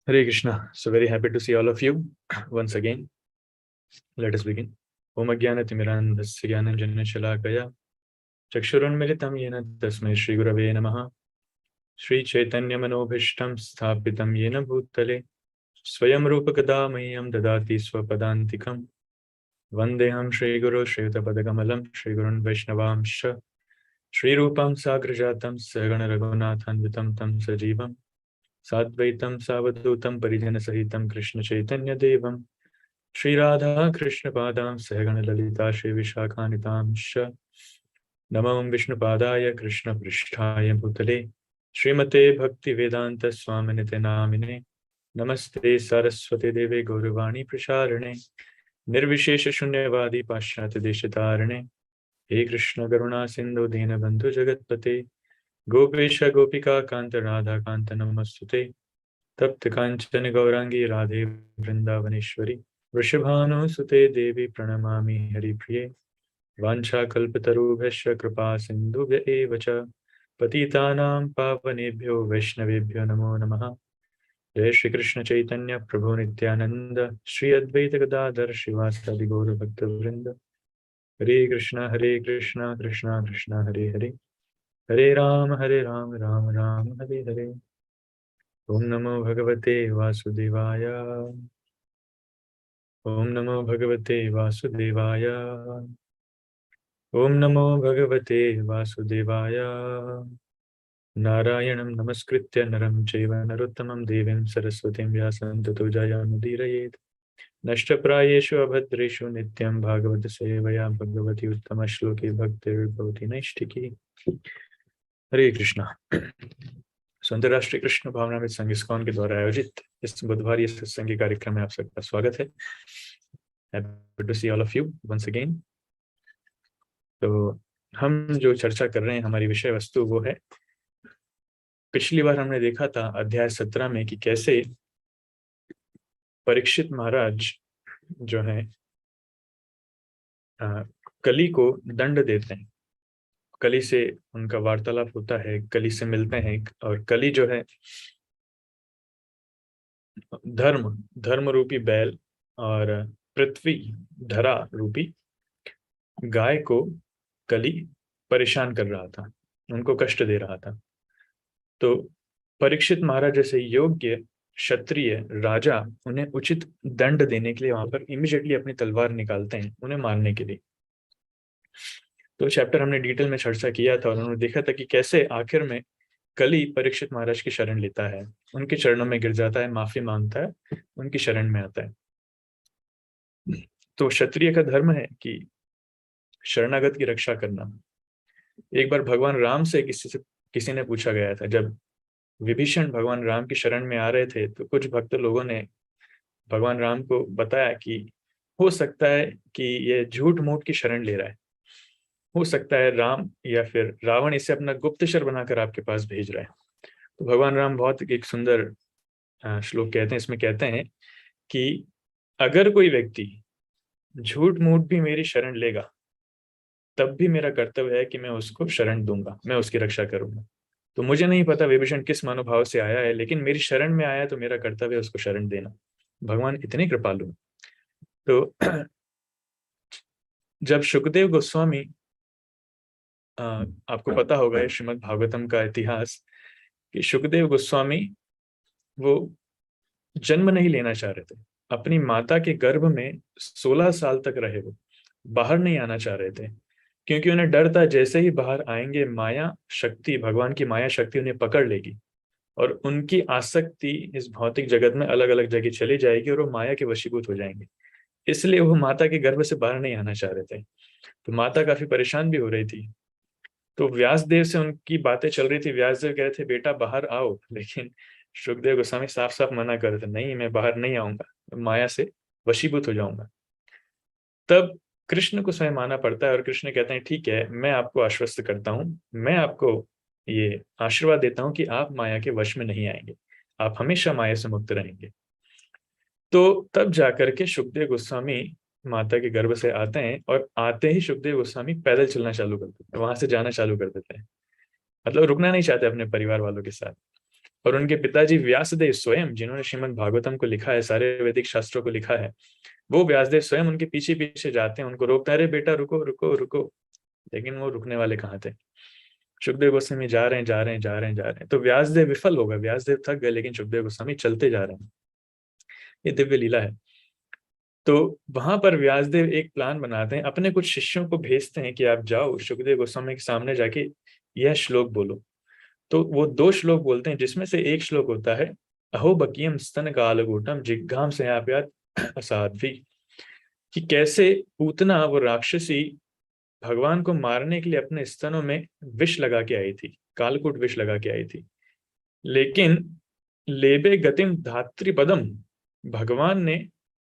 Hare Krishna. So very happy to see all of you once again. Let us begin. Om Ajnanatimirandhasya Jnananjana Shalakaya Chakshurunmilitam Yena Tasmai Shri Gurave Namaha. Shri Chaitanya Manobhishtam Sthapitam Yena Bhutale Swayam Rupa Kadamayam Dadati Swapadantikam Vandeham Shri Guru Shri Utapadakamalam Shri Gurun Vaishnavamsha Shri Rupam Sagrajatam Sagana Raghunathan Vitam Tam Sajivam Sadvaitam Savadutam Parijana Sahitam Krishna Chaitanya Devam Shri Radha Krishna Padam Sahagana Lalita Shri Vishakanitam Sha Namam Vishnu Padaya Krishna Pristhaya Bhutale Srimate Bhakti Vedanta Swaminite Namine Namaste Saraswati Deve Gaurvani Prasharane Nirvishesha Shunyavadi Pashyata Deshatarane He Krishna Karuna Sindhu Dina Bandhu Jagatpate Gopesha Gopika Kanta Radha Kanta Namastute Tapta Kanchana Gaurangi Radhe Vrindavaneshwari वृषभानुसुते देवी प्रणमामि हरिप्रिये वाञ्छाकल्पतरुभ्यश्च कृपा सिन्धुभ्य एव च पतितानां पावनेभ्यो वैष्णवेभ्यो नमो नमः। जय श्री कृष्ण चैतन्य प्रभु नित्यानंद श्री अद्वैत गदाधर श्रीवासादि गौर भक्तवृंद। हरे कृष्णा कृष्णा कृष्णा हरे हरे हरे राम राम राम हरे हरे। ओम नमो भगवते वासुदेवाय ओम नमो भगवते वासुदेवाय ओम नमो भगवते वासुदेवाय। नारायणं नमस्कृत्य नरं चैव नरोत्तमं देवीं सरस्वतीं व्यासं ततो जयमुदीरयेत्। नष्टप्रायेषु अभद्रेषु नित्यं भागवत सेवया भगवती उत्तमश्लोके भक्तिर्भवति नैष्ठिकी। हरे कृष्णा। अंतर्राष्ट्रीय कृष्ण भावनामृत संघ इस्कॉन के द्वारा आयोजित इस बुधवार सत्संग कार्यक्रम में आप सबका स्वागत है। Happy to see all of you once again. तो हम जो चर्चा कर रहे हैं, हमारी विषय वस्तु वो है, पिछली बार हमने देखा था अध्याय 17 में कि कैसे परीक्षित महाराज जो है कली को दंड देते हैं। कली से उनका वार्तालाप होता है, कली से मिलते हैं, और कली जो है धर्म रूपी बैल और पृथ्वी धरा रूपी गाय को कली परेशान कर रहा था, उनको कष्ट दे रहा था। तो परीक्षित महाराज जैसे योग्य क्षत्रिय राजा उन्हें उचित दंड देने के लिए वहां पर इमीडिएटली अपनी तलवार निकालते हैं उन्हें मारने के लिए। तो चैप्टर हमने डिटेल में चर्चा किया था और उन्होंने देखा था कि कैसे आखिर में कली परीक्षित महाराज की शरण लेता है, उनके चरणों में गिर जाता है, माफी मांगता है, उनकी शरण में आता है। तो क्षत्रिय का धर्म है कि शरणागत की रक्षा करना। एक बार भगवान राम से किसी ने पूछा गया था, जब विभीषण भगवान राम की शरण में आ रहे थे, तो कुछ भक्त लोगों ने भगवान राम को बताया कि हो सकता है कि ये झूठ मूठ की शरण ले रहा है, हो सकता है राम या फिर रावण इसे अपना गुप्तचर बनाकर आपके पास भेज रहा है। तो भगवान राम बहुत एक सुंदर श्लोक कहते हैं, इसमें कहते हैं कि अगर कोई व्यक्ति झूठ मूठ भी मेरी शरण लेगा तब भी मेरा कर्तव्य है कि मैं उसको शरण दूंगा, मैं उसकी रक्षा करूंगा। तो मुझे नहीं पता विभीषण किस मनोभाव से आया है, लेकिन मेरी शरण में आया तो मेरा कर्तव्य है उसको शरण देना। भगवान इतने कृपालु। तो जब सुखदेव गोस्वामी, आपको पता होगा श्रीमद् भागवतम का इतिहास, कि सुखदेव गोस्वामी वो जन्म नहीं लेना चाह रहे थे, अपनी माता के गर्भ में 16 साल तक रहे, वो बाहर नहीं आना चाह रहे थे, क्योंकि उन्हें डर था जैसे ही बाहर आएंगे माया शक्ति, भगवान की माया शक्ति उन्हें पकड़ लेगी और उनकी आसक्ति इस भौतिक जगत में अलग अलग जगह चली जाएगी और वो माया के वशीभूत हो जाएंगे। इसलिए वो माता के गर्भ से बाहर नहीं आना चाह रहे थे। तो माता काफी परेशान भी हो रही थी। तो व्यासदेव से उनकी बातें चल रही थी, व्यासदेव कह रहे थे बेटा बाहर आओ, लेकिन सुखदेव गोस्वामी साफ साफ मना कर रहे थे, नहीं मैं बाहर नहीं आऊंगा, माया से वशीभूत हो जाऊंगा। तब कृष्ण को स्वयं आना पड़ता है और कृष्ण कहते हैं ठीक है, मैं आपको आश्वस्त करता हूँ, मैं आपको ये आशीर्वाद देता हूँ कि आप माया के वश में नहीं आएंगे, आप हमेशा माया से मुक्त रहेंगे। तो तब जाकर के सुखदेव गोस्वामी माता के गर्भ से आते हैं और आते ही सुखदेव गोस्वामी पैदल चलना चालू कर देते हैं, वहां से जाना चालू कर देते हैं, मतलब रुकना नहीं चाहते अपने परिवार वालों के साथ। और उनके पिताजी व्यासदेव स्वयं, जिन्होंने श्रीमद् भागवतम को लिखा है, सारे वैदिक शास्त्रों को लिखा है, वो व्यासदेव स्वयं उनके पीछे पीछे जाते हैं, उनको रोकते हैं, अरे बेटा रुको रुको रुको, लेकिन वो रुकने वाले कहाँ थे। सुखदेव गोस्वामी जा रहे हैं जा रहे हैं जा रहे हैं जा रहे हैं, तो व्यासदेव विफल हो गए, व्यासदेव थक गए, लेकिन सुखदेव गोस्वामी चलते जा रहे हैं। ये दिव्य लीला है। तो वहां पर व्यासदेव एक प्लान बनाते हैं, अपने कुछ शिष्यों को भेजते हैं कि आप जाओ सुखदेव गोस्वामी के सामने जाके यह श्लोक बोलो। तो वो 2 श्लोक बोलते हैं, जिसमें से एक श्लोक होता है अहो बकियम स्तन कालगूटम जिघ्घाम सयाप्यात असाध्वी, कि कैसे पूतना वो राक्षसी भगवान को मारने के लिए अपने स्तनों में विष लगा के आई थी, कालकूट विष लगा के आई थी, लेकिन लेबे गतिम धात्रिपदम, भगवान ने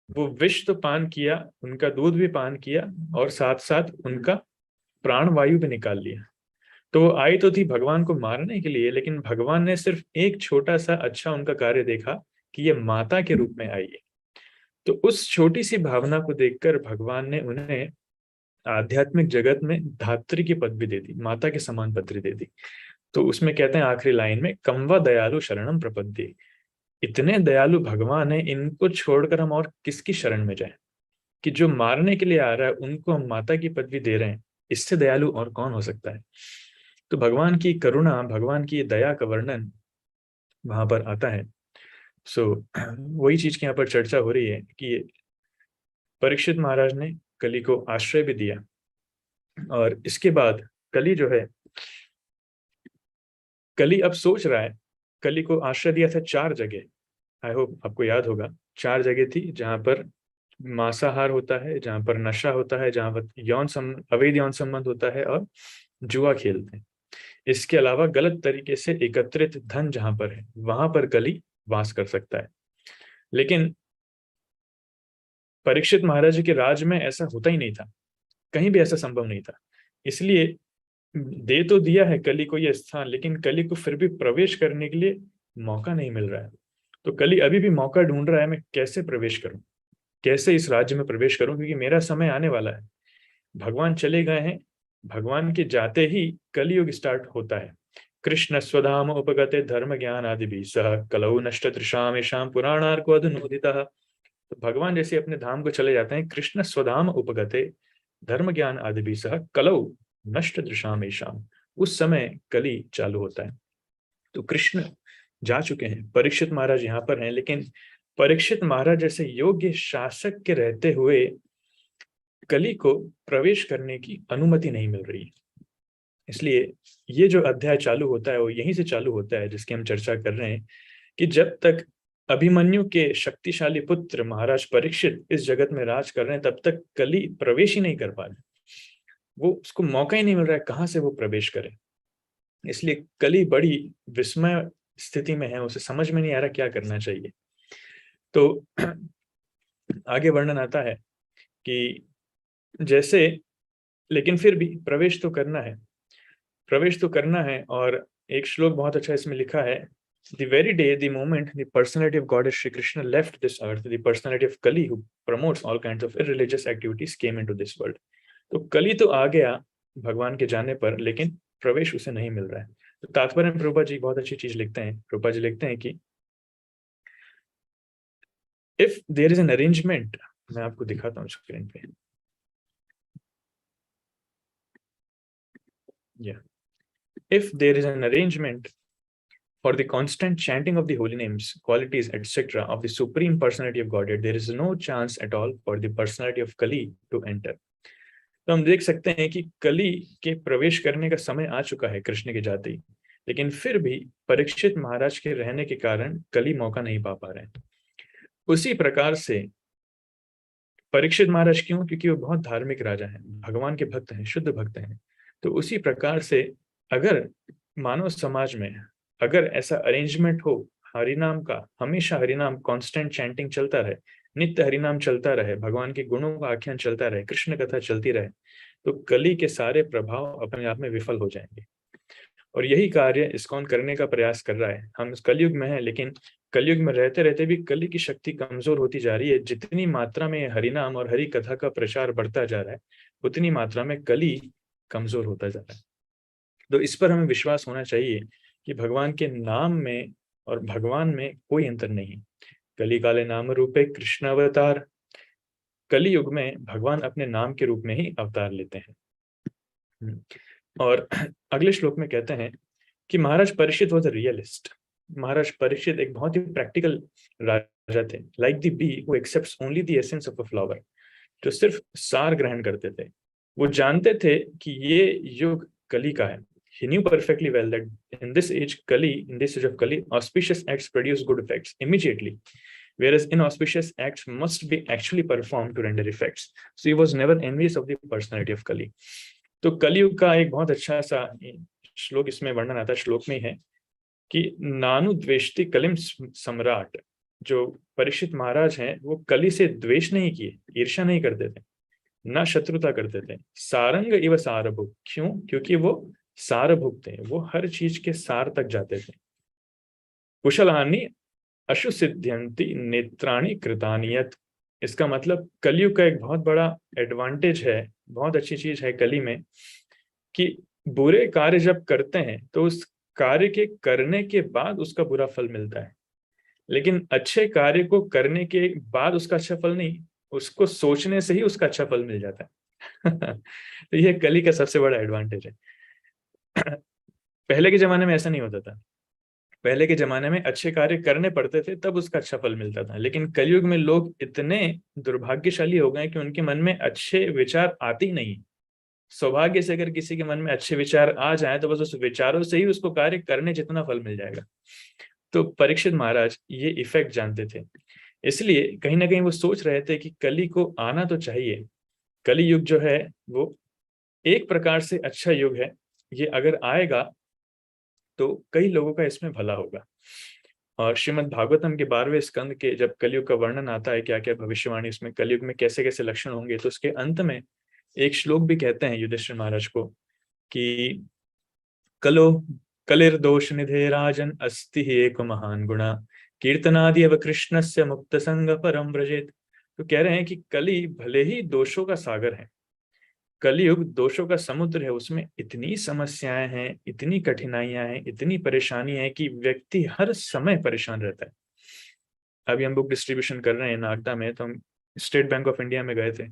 वो विष तो पान किया, उनका दूध भी पान किया, और साथ साथ उनका प्राण वायु भी निकाल लिया। तो वो आई तो थी भगवान को मारने के लिए, लेकिन भगवान ने सिर्फ एक छोटा सा अच्छा उनका कार्य देखा कि ये माता के रूप में आई है। तो उस छोटी सी भावना को देखकर भगवान ने उन्हें आध्यात्मिक जगत में धात्री की पदवी दे दी, माता के समान पदवी दे दी। तो उसमें कहते हैं आखिरी लाइन में, कम्वा दयालु शरणम प्रपद्ये, इतने दयालु भगवान है, इनको छोड़कर हम और किसकी शरण में जाएं, कि जो मारने के लिए आ रहा है उनको हम माता की पदवी दे रहे हैं, इससे दयालु और कौन हो सकता है। तो भगवान की करुणा, भगवान की दया का वर्णन वहां पर आता है। सो वही चीज की यहाँ पर चर्चा हो रही है कि परीक्षित महाराज ने कली को आश्रय भी दिया, और इसके बाद कली जो है, कली अब सोच रहा है, कली को आश्रय दिया था 4 जगह, आई होप आपको याद होगा, 4 जगह थी जहां पर मांसाहार होता है, जहां पर नशा होता है, जहां पर अवैध यौन संबंध होता है, और जुआ खेलते हैं। इसके अलावा गलत तरीके से एकत्रित धन जहां पर है, वहां पर कली वास कर सकता है। लेकिन परीक्षित महाराज के राज में ऐसा होता ही नहीं था, कहीं भी ऐसा संभव नहीं था। इसलिए दे तो दिया है कली को यह स्थान, लेकिन कली को फिर भी प्रवेश करने के लिए मौका नहीं मिल रहा है। तो कली अभी भी मौका ढूंढ रहा है, मैं कैसे प्रवेश करूं, कैसे इस राज्य में प्रवेश करूं, क्योंकि मेरा समय आने वाला है। भगवान चले गए हैं, भगवान के जाते ही कलयुग स्टार्ट होता है। कृष्ण स्वधाम उपगते धर्म ज्ञान आदि भी सह कलौ नष्ट तृषाम येषाम पुराणार्को अधुनोदितः। तो भगवान जैसे अपने धाम को चले जाते हैं, कृष्ण स्वधाम उपगते धर्म ज्ञान आदि भी सह कलौ नष्ट तृषाम येषाम, उस समय कली चालू होता है। तो कृष्ण जा चुके हैं, परीक्षित महाराज यहाँ पर हैं, लेकिन परीक्षित महाराज जैसे योग्य शासक के रहते हुए कली को प्रवेश करने की अनुमति नहीं मिल रही। इसलिए ये जो अध्याय चालू होता है वो यहीं से चालू होता है, जिसकी हम चर्चा कर रहे हैं, कि जब तक अभिमन्यु के शक्तिशाली पुत्र महाराज परीक्षित इस जगत में राज कर रहे हैं, तब तक कली प्रवेश ही नहीं कर पा रहे, वो उसको मौका ही नहीं मिल रहा है कहाँ से वो प्रवेश करे। इसलिए कली बड़ी विस्मय स्थिति में है, उसे समझ में नहीं आ रहा क्या करना चाहिए। तो आगे वर्णन आता है कि जैसे, लेकिन फिर भी प्रवेश तो करना है, प्रवेश तो करना है। और एक श्लोक बहुत अच्छा इसमें लिखा है, The very day, the moment the personality of Goddess Shri Krishna left this earth, the personality of Kali, who promotes all kinds of irreligious activities, came into this world. तो कली तो आ गया भगवान के जाने पर, लेकिन प्रवेश उसे नहीं मिल रहा है। तो तात्पर्य में प्रभुपाद जी बहुत अच्छी चीज लिखते हैं। प्रभुपाद जी लिखते हैं कि if there is an arrangement, मैं आपको दिखाता हूँ स्क्रीन पे, if there is an arrangement for the constant chanting of the holy names, qualities, etc. of the Supreme Personality of Godhead, there is no chance at all for the personality of Kali to enter. तो हम देख सकते हैं कि कली के प्रवेश करने का समय आ चुका है कृष्ण के जाते ही, लेकिन फिर भी परीक्षित महाराज के रहने के कारण कली मौका नहीं पा रहे हैं। उसी प्रकार से परीक्षित महाराज क्यों? क्योंकि वो बहुत धार्मिक राजा हैं, भगवान के भक्त हैं, शुद्ध भक्त हैं। तो उसी प्रकार से अगर मानव समाज में अगर ऐसा अरेंजमेंट हो, हरिनाम का, हमेशा हरिनाम कांस्टेंट चैंटिंग चलता रहे, नित्य हरिनाम चलता रहे, भगवान के गुणों का आख्यान चलता रहे, कृष्ण कथा चलती रहे, तो कली के सारे प्रभाव अपने आप में विफल हो जाएंगे। और यही कार्य इस्कॉन करने का प्रयास कर रहा है। हम इस कलयुग में हैं, लेकिन कलयुग में रहते रहते भी कली की शक्ति कमजोर होती जा रही है। जितनी मात्रा में हरिनाम और हरि कथा का प्रचार बढ़ता जा रहा है, उतनी मात्रा में कली कमजोर होता जा रहा है। तो इस पर हमें विश्वास होना चाहिए कि भगवान के नाम में और भगवान में कोई अंतर नहीं। कली काले नाम रूपे कृष्ण अवतार। कली युग में भगवान अपने नाम के रूप में ही अवतार लेते हैं। और अगले श्लोक में कहते हैं कि Maharaj Parikshit was a realist. Maharaj Parikshit एक बहुत ही प्रैक्टिकल राजा थे। Like the bee who accepts only the essence of a flower, जो सिर्फ सार ग्रहण करते थे। वो जानते थे कि ये युग कली का है। He knew perfectly well that in this age of Kali, auspicious acts produce good effects immediately, whereas inauspicious acts must be actually performed to render effects. So he was never envious of the personality of Kali. तो कलयुग का एक बहुत अच्छा सा श्लोक इसमें वर्णन आता है, श्लोक में है कि नानु द्वेष्टि कलिम सम्राट। जो परीक्षित महाराज हैं वो कली से द्वेष नहीं किए, ईर्ष्या नहीं करते थे, ना शत्रुता करते थे। सारंग इव सारभुक, क्यों? क्योंकि वो सारभुक थे, वो हर चीज के सार तक जाते थे। कुशलानि अशु सिद्ध्यंति नेत्राणि कृतानियत। इसका मतलब कलयुग का एक बहुत बड़ा एडवांटेज है, बहुत अच्छी चीज है कली में, कि बुरे कार्य जब करते हैं तो उस कार्य के करने के बाद उसका बुरा फल मिलता है, लेकिन अच्छे कार्य को करने के बाद उसका अच्छा फल नहीं, उसको सोचने से ही उसका अच्छा फल मिल जाता है। तो ये कली का सबसे बड़ा एडवांटेज है। पहले के जमाने में ऐसा नहीं होता था। पहले के जमाने में अच्छे कार्य करने पड़ते थे तब उसका अच्छा फल मिलता था, लेकिन कलयुग में लोग इतने दुर्भाग्यशाली हो गए कि उनके मन में अच्छे विचार आते ही नहीं। सौभाग्य से अगर किसी के मन में अच्छे विचार आ जाए तो बस उस विचारों से ही उसको कार्य करने जितना फल मिल जाएगा। तो परीक्षित महाराज ये इफेक्ट जानते थे, इसलिए कहीं ना कहीं वो सोच रहे थे कि कली को आना तो चाहिए। कली युग जो है वो एक प्रकार से अच्छा युग है, ये अगर आएगा तो कई लोगों का इसमें भला होगा। और श्रीमद् भागवतम के 12वें स्कंद के जब कलयुग का वर्णन आता है, क्या क्या भविष्यवाणी उसमें कलयुग में कैसे कैसे लक्षण होंगे, तो उसके अंत में एक श्लोक भी कहते हैं युधिष्ठिर महाराज को कि कलो कलिर्दोष निधे राजन अस्ति ही एक महान गुणा कीर्तनादि अव कृष्ण से मुक्त संग परम व्रजेत। तो कह रहे हैं कि कली भले ही दोषों का सागर है, कलयुग दोषों का समुद्र है, उसमें इतनी समस्याएं हैं, इतनी कठिनाइयां हैं, इतनी परेशानी है कि व्यक्ति हर समय परेशान रहता है। अभी हम बुक डिस्ट्रीब्यूशन कर रहे हैं नागदा में, तो हम स्टेट बैंक ऑफ इंडिया में गए थे,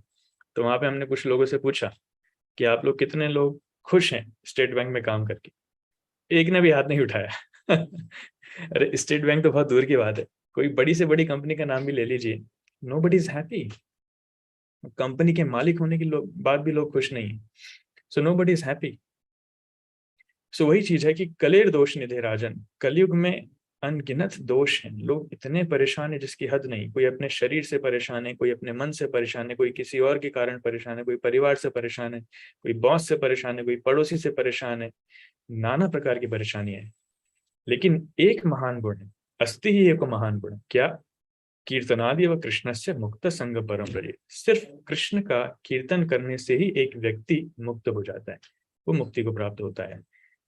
तो वहां पे हमने कुछ लोगों से पूछा कि आप लोग कितने लोग खुश हैं स्टेट बैंक में काम करके। एक ने भी हाथ नहीं उठाया। अरे स्टेट बैंक तो बहुत दूर की बात है, कोई बड़ी से बड़ी कंपनी का नाम भी ले लीजिए, नोबडी इज हैप्पी। कंपनी के मालिक होने की बाद भी लोग खुश नहीं, सो नोबडी इज हैप्पी। सो वही चीज है कि कलेर दोष निधे राजन, कलयुग में अनगिनत दोष हैं, लोग इतने परेशान है जिसकी हद नहीं। कोई अपने शरीर से परेशान है, कोई अपने मन से परेशान है, कोई किसी और के कारण परेशान है, कोई परिवार से परेशान है, कोई बॉस से परेशान है, कोई पड़ोसी से परेशान है, नाना प्रकार की परेशानियां हैं। लेकिन एक महान गुण है, अस्ति ही एक महान गुण, क्या? कीर्तनादि व कृष्ण से मुक्त संग परम व्रजेत। सिर्फ कृष्ण का कीर्तन करने से ही एक व्यक्ति मुक्त हो जाता है, वो मुक्ति को प्राप्त होता है।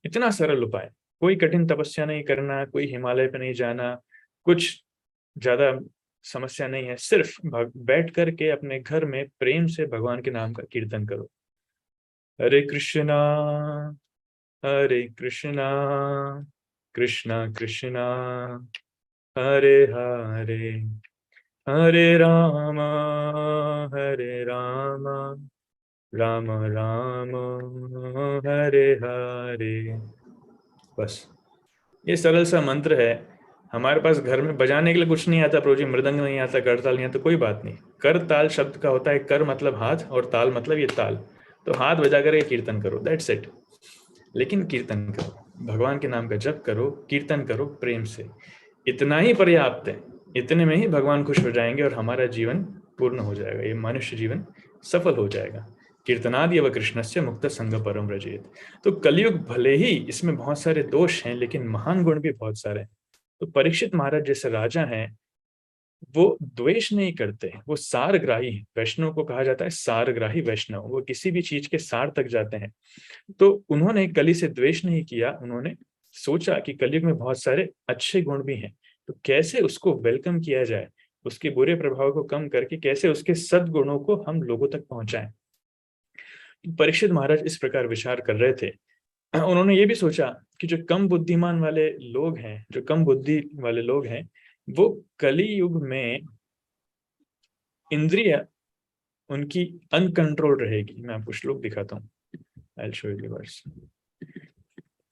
इतना सरल उपाय, कोई कठिन तपस्या नहीं करना, कोई हिमालय पे नहीं जाना, कुछ ज्यादा समस्या नहीं है। सिर्फ बैठ करके अपने घर में प्रेम से भगवान के नाम का कीर्तन करो। हरे कृष्णा कृष्णा कृष्णा हरे हरे, हरे राम राम राम हरे हरे। बस ये सरल सा मंत्र है। हमारे पास घर में बजाने के लिए कुछ नहीं आता, प्रभु जी मृदंग नहीं आता, करताल नहीं आता, कोई बात नहीं। कर ताल शब्द का होता है, कर मतलब हाथ और ताल मतलब ये ताल, तो हाथ बजा कर कीर्तन करो, दैट्स इट। लेकिन कीर्तन करो, भगवान के नाम का जप करो, कीर्तन करो प्रेम से, इतना ही पर्याप्त है। इतने में ही भगवान खुश हो जाएंगे और हमारा जीवन पूर्ण हो जाएगा, ये मनुष्य जीवन सफल हो जाएगा। कीर्तनादि व कृष्ण से मुक्त संग परम व्रजेत। तो कलयुग भले ही इसमें बहुत सारे दोष हैं, लेकिन महान गुण भी बहुत सारे हैं। तो परीक्षित महाराज जैसे राजा हैं, वो द्वेष नहीं करते, वो सारग्राही हैं। वैष्णव को कहा जाता है सारग्राही वैष्णव, वो किसी भी चीज के सार तक जाते हैं। तो उन्होंने कली से द्वेष नहीं किया, उन्होंने सोचा कि कलयुग में बहुत सारे अच्छे गुण भी हैं, तो कैसे उसको वेलकम किया जाए, उसके बुरे प्रभाव को कम करके कैसे उसके सद्गुणों को हम लोगों तक पहुंचाएं। परीक्षित महाराज इस प्रकार विचार कर रहे थे। उन्होंने ये भी सोचा कि जो कम बुद्धिमान वाले लोग हैं, जो कम बुद्धि वाले लोग हैं, वो कली युग में इंद्रिय उनकी अनकंट्रोल रहेगी। मैं आपको श्लोक दिखाता हूँ। I will show you the verse.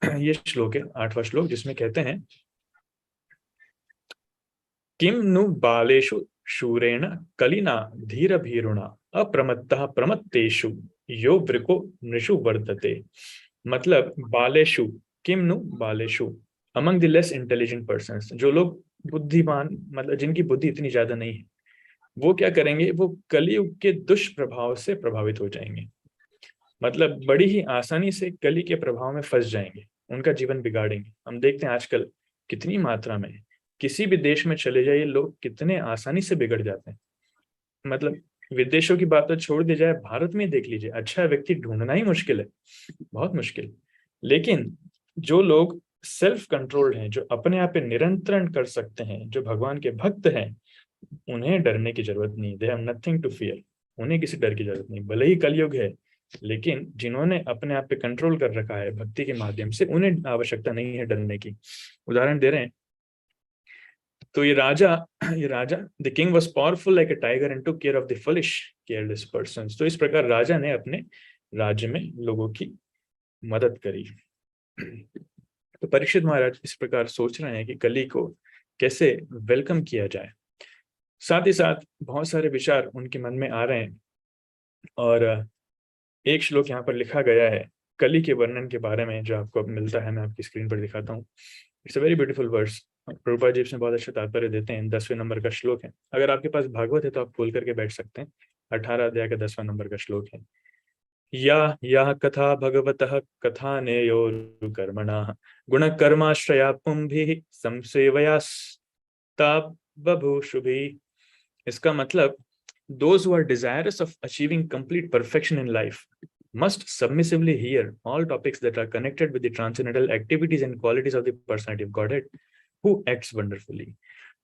ये श्लोक है 8वां श्लोक, जिसमें कहते हैं, किम नु बालेषु शूरेण कलिना धीर भीरुणा अप्रमत्तः प्रमत्तेषु यो वृको नृषु वर्तते। मतलब बालेषु, किम नु बालेषु, among the less intelligent persons, जो लोग बुद्धिमान, मतलब जिनकी बुद्धि इतनी ज्यादा नहीं है, वो क्या करेंगे, वो कलियुग के दुष्प्रभाव से प्रभावित हो जाएंगे। मतलब बड़ी ही आसानी से कली के प्रभाव में फंस जाएंगे, उनका जीवन बिगाड़ेंगे। हम देखते हैं आजकल कितनी मात्रा में, किसी भी देश में चले जाइए, लोग कितने आसानी से बिगड़ जाते हैं। मतलब विदेशों की बात तो छोड़ दी जाए, भारत में देख लीजिए, अच्छा व्यक्ति ढूंढना ही मुश्किल है, बहुत मुश्किल। लेकिन जो लोग सेल्फ कंट्रोल्ड हैं, जो अपने आप पे नियंत्रण कर सकते हैं, जो भगवान के भक्त हैं, उन्हें डरने की जरूरत नहीं। They have nothing to fear. उन्हें किसी डर की जरूरत नहीं। भले ही कलयुग है, लेकिन जिन्होंने अपने आप पे कंट्रोल कर रखा है भक्ति के माध्यम से, उन्हें आवश्यकता नहीं है डरने की। उदाहरण दे रहे हैं तो ये राजा the king was powerful like a tiger and took care of the foolish careless persons. तो इस प्रकार राजा ने अपने राज्य में लोगों की मदद करी। तो परीक्षित महाराज इस प्रकार सोच रहे हैं कि कली को कैसे वेलकम किया जाए। साथ ही साथ बहुत सारे विचार उनके मन में आ रहे हैं, और एक श्लोक यहाँ पर लिखा गया है कली के वर्णन के बारे में, जो आपको अब मिलता है। मैं आपकी स्क्रीन पर दिखाता हूँ। It's a very beautiful verse. Prabhupada ji इसमें बहुत अच्छा तात्पर्य देते हैं। 10वें नंबर का श्लोक है। अगर आपके पास भागवत है तो आप खोल करके बैठ सकते हैं। 18 अध्याय का 10वां नंबर का श्लोक है। या कथा भगवतः कथा नेयो कर्मणः गुण कर्माश्रया पुंभिः संसेवयास्ता बभूषुभिः। इसका मतलब, those who are desirous of achieving complete perfection in life must submissively hear all topics that are connected with the transcendental activities and qualities of the personality of Godhead who acts wonderfully।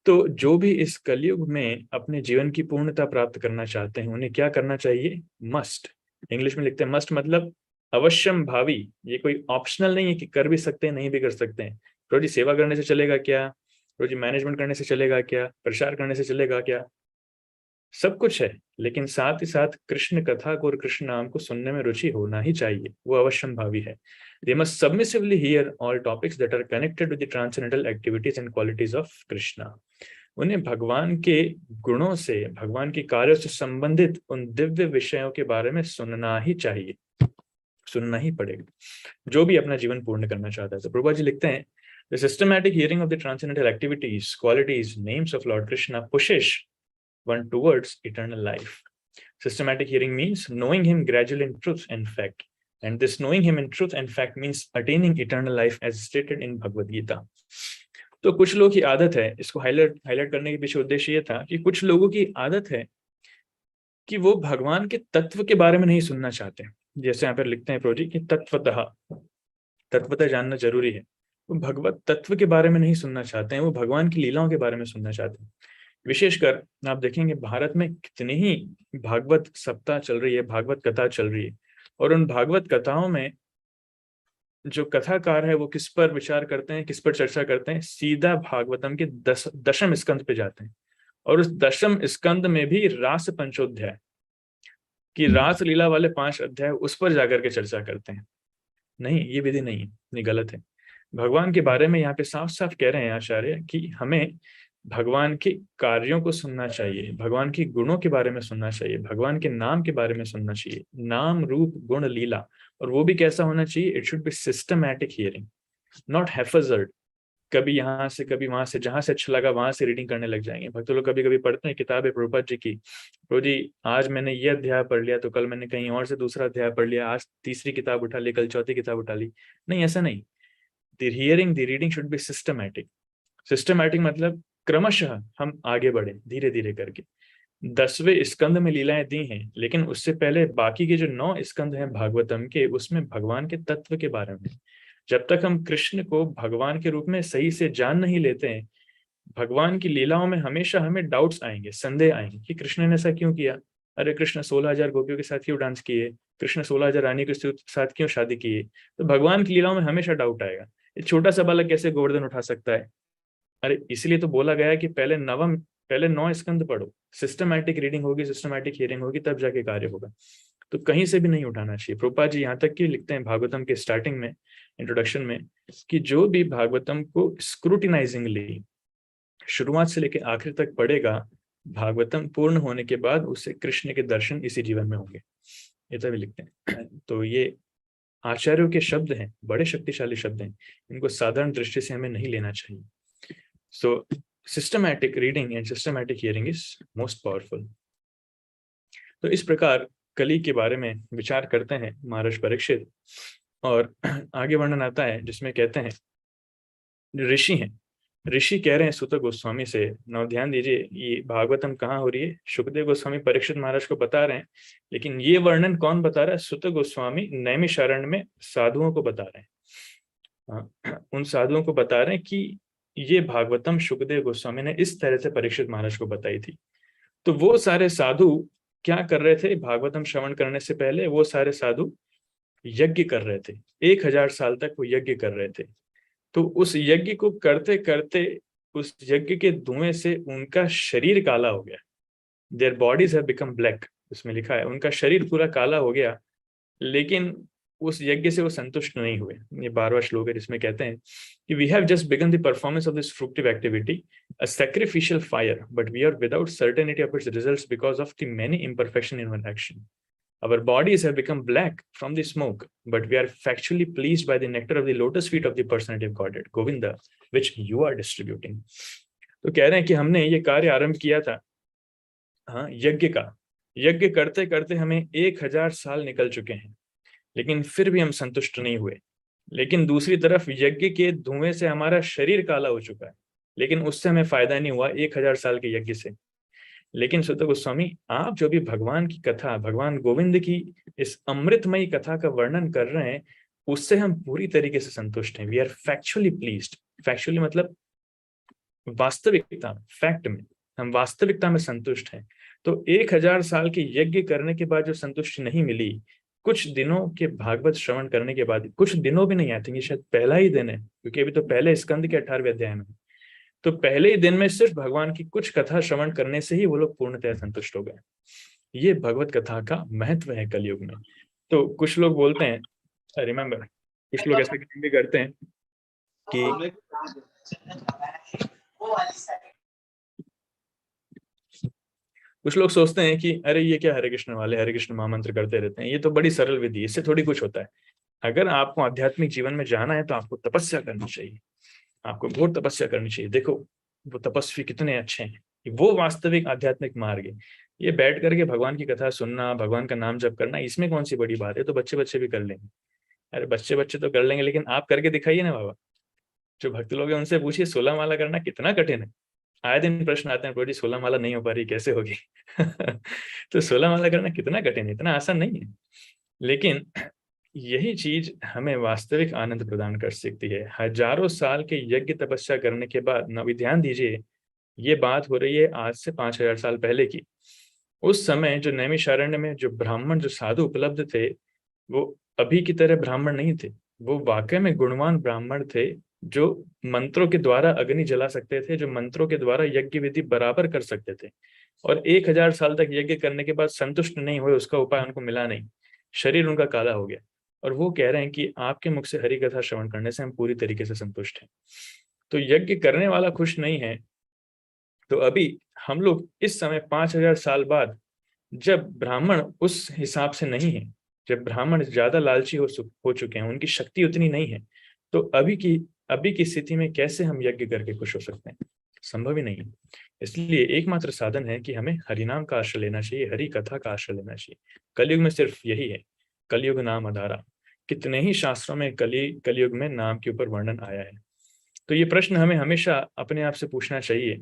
तो जो भी इस कलयुग में अपने जीवन की पूर्णता प्राप्त करना चाहते हैं, उन्हें क्या करना चाहिए? मस्ट, इंग्लिश में लिखते हैं मस्ट, मतलब अवश्यम भावी। ये कोई ऑप्शनल नहीं है कि कर भी सकते हैं, नहीं भी कर सकते हैं। रोजी सेवा करने से चलेगा क्या? रोजी मैनेजमेंट करने से चलेगा क्या? प्रचार करने से चलेगा क्या? सब कुछ है, लेकिन साथ ही साथ कृष्ण कथा को और कृष्ण नाम को सुनने में रुचि होना ही चाहिए। वो अवश्यम भावी है। They must submissively hear all topics that are connected with the transcendental activities and qualities of Krishna। उन्हें भगवान के गुणों से, भगवान के कार्यों से संबंधित उन दिव्य विषयों के बारे में सुनना ही चाहिए, सुनना ही पड़ेगा, जो भी अपना जीवन पूर्ण करना चाहता है। तो प्रभुपाद जी लिखते हैं, The systematic hearing of the transcendental activities, qualities, names of Lord Krishna pushes one towards eternal life। Systematic hearing means knowing him gradually in truth and fact, and this knowing him in truth and fact means attaining eternal life as stated in Bhagavad Gita। तो कुछ लोगों की आदत है, इसको highlight करने के पीछे उद्देश्य ये था कि कुछ लोगों की आदत है कि वो भगवान के तत्व के बारे में नहीं सुनना चाहते। जैसे यहाँ पर लिखते हैं प्रोजी कि तत्वतः जानना जरूरी है। वो भगवत तत्व के बारे में नहीं सुनना चाहते हैं, वो भगवान की लीलाओं के बारे में सुनना चाहते हैं। विशेषकर आप देखेंगे भारत में कितनी ही भागवत सप्ताह चल रही है, भागवत कथा चल रही है, और उन भागवत कथाओं में जो कथाकार है वो किस पर विचार करते हैं, किस पर चर्चा करते हैं? सीधा भागवतम के दशम स्कंद पे जाते हैं, और उस दशम स्कंद में भी रास पंचोध्याय की रास लीला वाले 5 अध्याय उस पर जाकर के चर्चा करते हैं। नहीं, ये विधि नहीं है, ये गलत है। भगवान के बारे में यहाँ पे साफ साफ कह रहे हैं आचार्य कि हमें भगवान के कार्यों को सुनना चाहिए, भगवान के गुणों के बारे में सुनना चाहिए, भगवान के नाम के बारे में सुनना चाहिए। नाम रूप गुण लीला, और वो भी कैसा होना चाहिए? It should be systematic hearing, not haphazard. कभी यहाँ से कभी वहां से, जहां से अच्छा लगा वहां से रीडिंग करने लग जाएंगे। भक्त लोग कभी कभी पढ़ते हैं किताब है प्रभुपाद जी की, तो जी आज मैंने ये अध्याय पढ़ लिया तो कल मैंने कहीं और से दूसरा अध्याय पढ़ लिया, आज तीसरी किताब उठा ली, कल चौथी किताब उठा ली। नहीं, ऐसा नहीं। The hearing, the reading should be systematic. Systematic मतलब क्रमशः हम आगे बढ़े, धीरे धीरे करके। 10वें स्कंद में लीलाएं दी हैं, लेकिन उससे पहले बाकी के जो 9 स्कंद हैं भागवतम के, उसमें भगवान के तत्व के बारे में। जब तक हम कृष्ण को भगवान के रूप में सही से जान नहीं लेते हैं, भगवान की लीलाओं में हमेशा हमें डाउट्स आएंगे, संदेह आएंगे कि कृष्ण ने ऐसा क्यों किया, अरे कृष्ण 16,000 गोपियों के साथ क्यों डांस किए, कृष्ण 16,000 रानी के साथ क्यों शादी की। तो भगवान की लीलाओं में हमेशा डाउट आएगा, ये छोटा सा बालक कैसे गोवर्धन उठा सकता है। अरे इसलिए तो बोला गया है कि पहले 9 स्कंद पढ़ो, सिस्टमैटिक रीडिंग होगी, सिस्टमैटिक हियरिंग होगी, तब जाके कार्य होगा। तो कहीं से भी नहीं उठाना चाहिए। प्रभुपाद जी यहाँ तक कि लिखते हैं भागवतम के स्टार्टिंग में, इंट्रोडक्शन में, कि जो भी भागवतम को स्क्रूटिनाइजिंगली शुरुआत से लेकर आखिर तक पढ़ेगा, भागवतम पूर्ण होने के बाद उसे कृष्ण के दर्शन इसी जीवन में होंगे, ये तभी लिखते हैं। तो ये आचार्यों के शब्द हैं, बड़े शक्तिशाली शब्द हैं, इनको साधारण दृष्टि से हमें नहीं लेना चाहिए। So systematic reading and systematic hearing is most powerful. तो इस प्रकार कली के बारे में विचार करते हैं महर्षि परीक्षित, और आगे वर्णन आता है जिसमें कहते हैं, ऋषि हैं, ऋषि कह रहे हैं सुत गोस्वामी से, नौ ध्यान दीजिए ये भागवतम कहाँ हो रही है, सुखदेव गोस्वामी परीक्षित महाराज को बता रहे हैं, लेकिन ये वर्णन कौन बता रहा है, सुत गोस्वामी नैमिषारण्य में साधुओं को बता रहे हैं। उन साधुओं को बता रहे हैं कि ये भागवतम सुखदेव गोस्वामी ने इस तरह से परीक्षित महाराज को बताई थी। तो वो सारे साधु क्या कर रहे थे, भागवतम श्रवण करने से पहले वो सारे साधु यज्ञ कर रहे थे, 1000 साल तक वो यज्ञ कर रहे थे। तो उस यज्ञ को करते करते उस यज्ञ के धुएं से उनका शरीर काला हो गया, their bodies have become black, उसमें लिखा है उनका शरीर पूरा काला हो गया, लेकिन उस यज्ञ से वो संतुष्ट नहीं हुए। ये 12वां श्लोक है जिसमें कहते हैं कि we have just begun the performance of this fruitive activity, a sacrificial fire, but we are without certainty of its results because of the many imperfection in one action. Our bodies have become black from the smoke, but we are factually pleased by the nectar of the lotus feet of the personality of Godhead, Govinda, which you are distributing. तो कह रहे हैं कि हमने ये कार्य आरंभ किया था, हाँ, यज्ञ का, यज्ञ करते करते हमें 1000 साल निकल चुके हैं, लेकिन फिर भी हम संतुष्ट नहीं हुए। लेकिन दूसरी तरफ यज्ञ के धुएं से हमारा शरीर काला हो चुका है, लेकिन उससे हमें फायदा नहीं हुआ 1000 साल के यज्ञ से। लेकिन सुत गोस्वामी, आप जो भी भगवान की कथा, भगवान गोविंद की इस अमृतमयी कथा का वर्णन कर रहे हैं, उससे हम पूरी तरीके से संतुष्ट हैं। We are factually pleased. Factually मतलब वास्तविकता, फैक्ट में हम वास्तविकता में संतुष्ट हैं। तो 1000 साल के यज्ञ करने के बाद जो संतुष्टि नहीं मिली, कुछ दिनों के भागवत श्रवण करने के बाद, कुछ दिनों भी नहीं, आई थिंक ये शायद पहला ही दिन है, क्योंकि अभी तो पहले स्कंद के 18वें अध्याय में, तो पहले ही दिन में सिर्फ भगवान की कुछ कथा श्रवण करने से ही वो लोग पूर्णतः संतुष्ट हो गए। ये भगवत कथा का महत्व है कलयुग में। तो कुछ लोग बोलते हैं, रिमेम्बर, कुछ लोग ऐसे भी करते हैं कि कुछ लोग सोचते हैं कि अरे ये क्या हरे कृष्ण वाले हरे कृष्ण महामंत्र करते रहते हैं, ये तो बड़ी सरल विधि है, इससे थोड़ी कुछ होता है। अगर आपको आध्यात्मिक जीवन में जाना है तो आपको तपस्या करनी चाहिए, आपको घोर तपस्या करनी चाहिए। देखो वो तपस्वी कितने अच्छे हैं, वो वास्तविक आध्यात्मिक मार्ग है। ये बैठ करके भगवान की कथा सुनना, भगवान का नाम जप करना, इसमें कौन सी बड़ी बात है, तो बच्चे बच्चे भी कर लेंगे। अरे बच्चे बच्चे तो कर लेंगे, लेकिन आप करके दिखाइए ना बाबा। जो भक्त लोग हैं उनसे पूछिए 16 माला करना कितना कठिन है। आए दिन प्रश्न आते हैं, प्रभु जी 16 माला नहीं हो पा रही, कैसे होगी। तो 16 माला करना कितना कठिन है, इतना आसान नहीं है। लेकिन यही चीज हमें वास्तविक आनंद प्रदान कर सकती है। हजारों साल के यज्ञ तपस्या करने के बाद, नवी ध्यान दीजिए, ये बात हो रही है आज से 5000 साल पहले की। उस समय जो नैमिषारण्य में जो ब्राह्मण, जो साधु उपलब्ध थे, वो अभी की तरह ब्राह्मण नहीं थे। वो वाकई में गुणवान ब्राह्मण थे, जो मंत्रों के द्वारा अग्नि जला सकते थे, जो मंत्रों के द्वारा यज्ञ विधि बराबर कर सकते थे। और 1000 साल तक यज्ञ करने के बाद संतुष्ट नहीं हुए, उसका उपाय उनको मिला नहीं, शरीर उनका काला हो गया। और वो कह रहे हैं कि आपके मुख से हरि कथा श्रवण करने से हम पूरी तरीके से संतुष्ट हैं। तो यज्ञ करने वाला खुश नहीं है। तो अभी हम लोग इस समय 5000 साल बाद, जब ब्राह्मण उस हिसाब से नहीं है, जब ब्राह्मण ज्यादा लालची हो चुके हैं, उनकी शक्ति उतनी नहीं है, तो अभी की स्थिति में कैसे हम यज्ञ करके खुश हो सकते हैं, संभव ही नहीं है। इसलिए एकमात्र साधन है कि हमें हरिनाम का आश्रय लेना चाहिए, हरि कथा का आश्रय लेना चाहिए। कलयुग में सिर्फ यही है, कलयुग नाम आधारा। कितने ही शास्त्रों में कलयुग में नाम के ऊपर वर्णन आया है। तो ये प्रश्न हमें हमेशा अपने आप से पूछना चाहिए।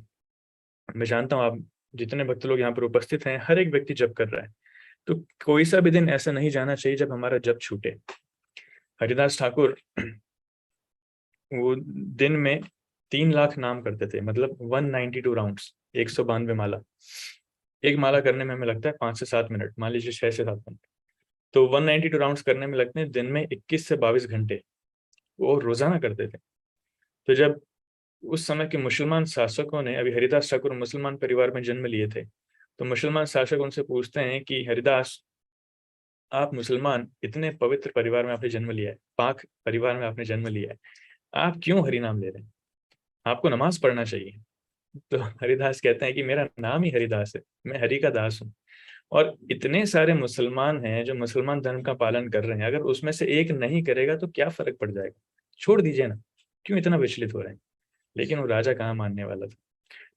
मैं जानता हूँ आप जितने भक्त लोग यहाँ पर उपस्थित हैं, हर एक व्यक्ति जप कर रहा है, तो कोई सा भी दिन ऐसा नहीं जाना चाहिए जब हमारा जप छूटे। हरिदास ठाकुर वो दिन में 3 लाख नाम करते थे, मतलब 192 राउंड्स, 192 माला। एक माला करने में हमें लगता है 5 से 7 मिनट, मान लीजिए 6 से 7 मिनट, तो 192 राउंड्स करने में लगते हैं दिन में 21 से 22 घंटे। वो रोजाना करते थे। तो जब उस समय के मुसलमान शासकों ने, अभी हरिदास ठाकुर मुसलमान परिवार में जन्म लिए थे, तो मुसलमान शासक उनसे पूछते हैं कि हरिदास, आप मुसलमान इतने पवित्र परिवार में आपने जन्म लिया है, पाक परिवार में आपने जन्म लिया है, आप क्यों हरि नाम ले रहे हैं? आपको नमाज पढ़ना चाहिए। तो हरिदास कहते हैं कि मेरा नाम ही हरिदास है, मैं हरि का दास हूँ। और इतने सारे मुसलमान हैं जो मुसलमान धर्म का पालन कर रहे हैं, अगर उसमें से एक नहीं करेगा तो क्या फर्क पड़ जाएगा, छोड़ दीजिए ना, क्यों इतना विचलित हो रहे हैं? लेकिन वो राजा कहाँ मानने वाला था।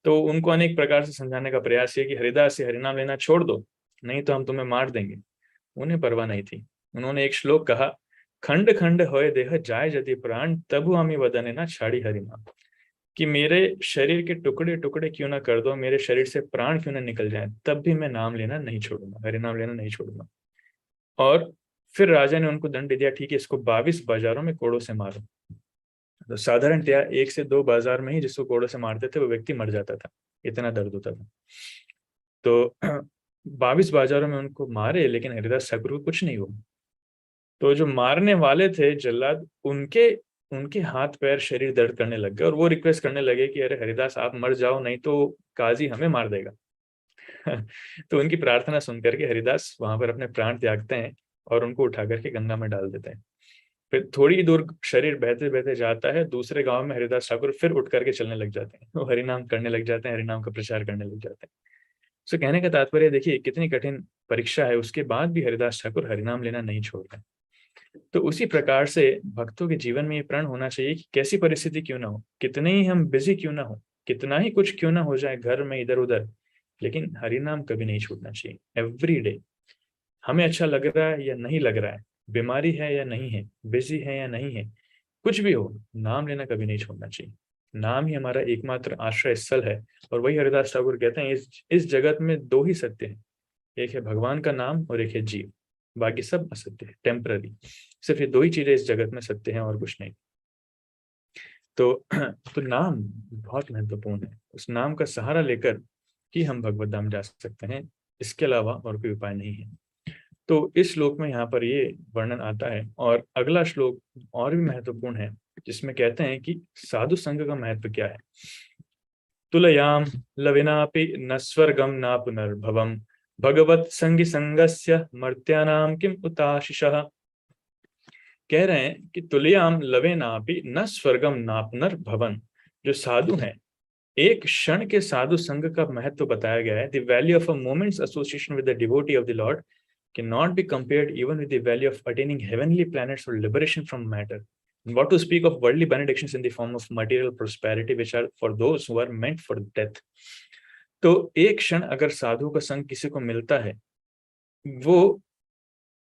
तो उनको अनेक प्रकार से समझाने का प्रयास किया कि हरिदास से हरिनाम लेना छोड़ दो, नहीं तो हम तुम्हें मार देंगे। उन्हें परवाह नहीं थी। उन्होंने एक श्लोक कहा, खंड खंड होए देह जाय यदि प्राण तबु आमी वदने ना छाड़ी हरिनाम, कि मेरे शरीर के टुकड़े टुकड़े क्यों ना कर दो, मेरे शरीर से प्राण क्यों ना निकल जाए, तब भी मैं नाम लेना नहीं छोड़ूंगा, हरिनाम लेना नहीं छोड़ूंगा। और फिर राजा ने उनको दंड दिया, ठीक है, इसको 22 बाजारों में कोड़ों से मारो। तो साधारणतया 1 से 2 बाजार में ही जिसको कोड़ों से मारते थे वो व्यक्ति मर जाता था, इतना दर्द होता था। तो 22 बाजारों में उनको मारे, लेकिन हरिदास ठाकुर को कुछ नहीं हुआ। तो जो मारने वाले थे जल्लाद, उनके उनके हाथ पैर शरीर दर्द करने लग गए और वो रिक्वेस्ट करने लगे कि अरे हरिदास आप मर जाओ, नहीं तो काजी हमें मार देगा। तो उनकी प्रार्थना सुनकर के हरिदास वहां पर अपने प्राण त्यागते हैं और उनको उठा करके गंगा में डाल देते हैं। फिर थोड़ी ही दूर शरीर बहते बहते जाता है, दूसरे गांव में हरिदास ठाकुर फिर उठ करके चलने लग जाते हैं, वो हरिनाम करने लग जाते हैं, हरिनाम का प्रचार करने लग जाते हैं। सो कहने का तात्पर्य देखिए कितनी कठिन परीक्षा है, उसके बाद भी हरिदास ठाकुर हरिनाम लेना नहीं छोड़ रहे। तो उसी प्रकार से भक्तों के जीवन में ये प्रण होना चाहिए कि कैसी परिस्थिति क्यों ना हो, कितने ही हम बिजी क्यों ना हो, कितना ही कुछ क्यों ना हो जाए घर में इधर उधर, लेकिन हरिनाम कभी नहीं छूटना चाहिए। एवरी डे, हमें अच्छा लग रहा है या नहीं लग रहा है, बीमारी है या नहीं है, बिजी है या नहीं है, कुछ भी हो, नाम लेना कभी नहीं छोड़ना चाहिए। नाम ही हमारा एकमात्र आश्रय स्थल है। और वही हरिदास ठाकुर कहते हैं, इस जगत में दो ही सत्य हैं, एक है भगवान का नाम और एक है जीव, बाकी सब असत्य है, टेम्पररी। सिर्फ ये दो ही चीजें इस जगत में सत्य हैं और कुछ नहीं। तो तो नाम बहुत महत्वपूर्ण है, उस नाम का सहारा लेकर ही हम भगवत धाम जा सकते हैं, इसके अलावा और कोई उपाय नहीं है। तो इस श्लोक में यहाँ पर ये वर्णन आता है। और अगला श्लोक और भी महत्वपूर्ण है, जिसमें कहते हैं कि साधु संघ का महत्व क्या है। तुलयाम लविनापि न स्वर्गम न पुनर्भवम भगवत संगी संगस्य मर्त्यानाम किम उताशिषः। कह रहे हैं कि तुलयाम लवेनापि न स्वर्गम न पुनर्भवन, जो साधु हैं, एक क्षण के साधु संग का महत्व बताया गया है। The value of a moments association with the devotee of the Lord cannot be compared even with the value of attaining heavenly planets or liberation from matter. And what to speak of worldly benedictions in the form of material prosperity, which are for those who are meant for death. तो एक क्षण अगर साधु का संग किसी को मिलता है, वो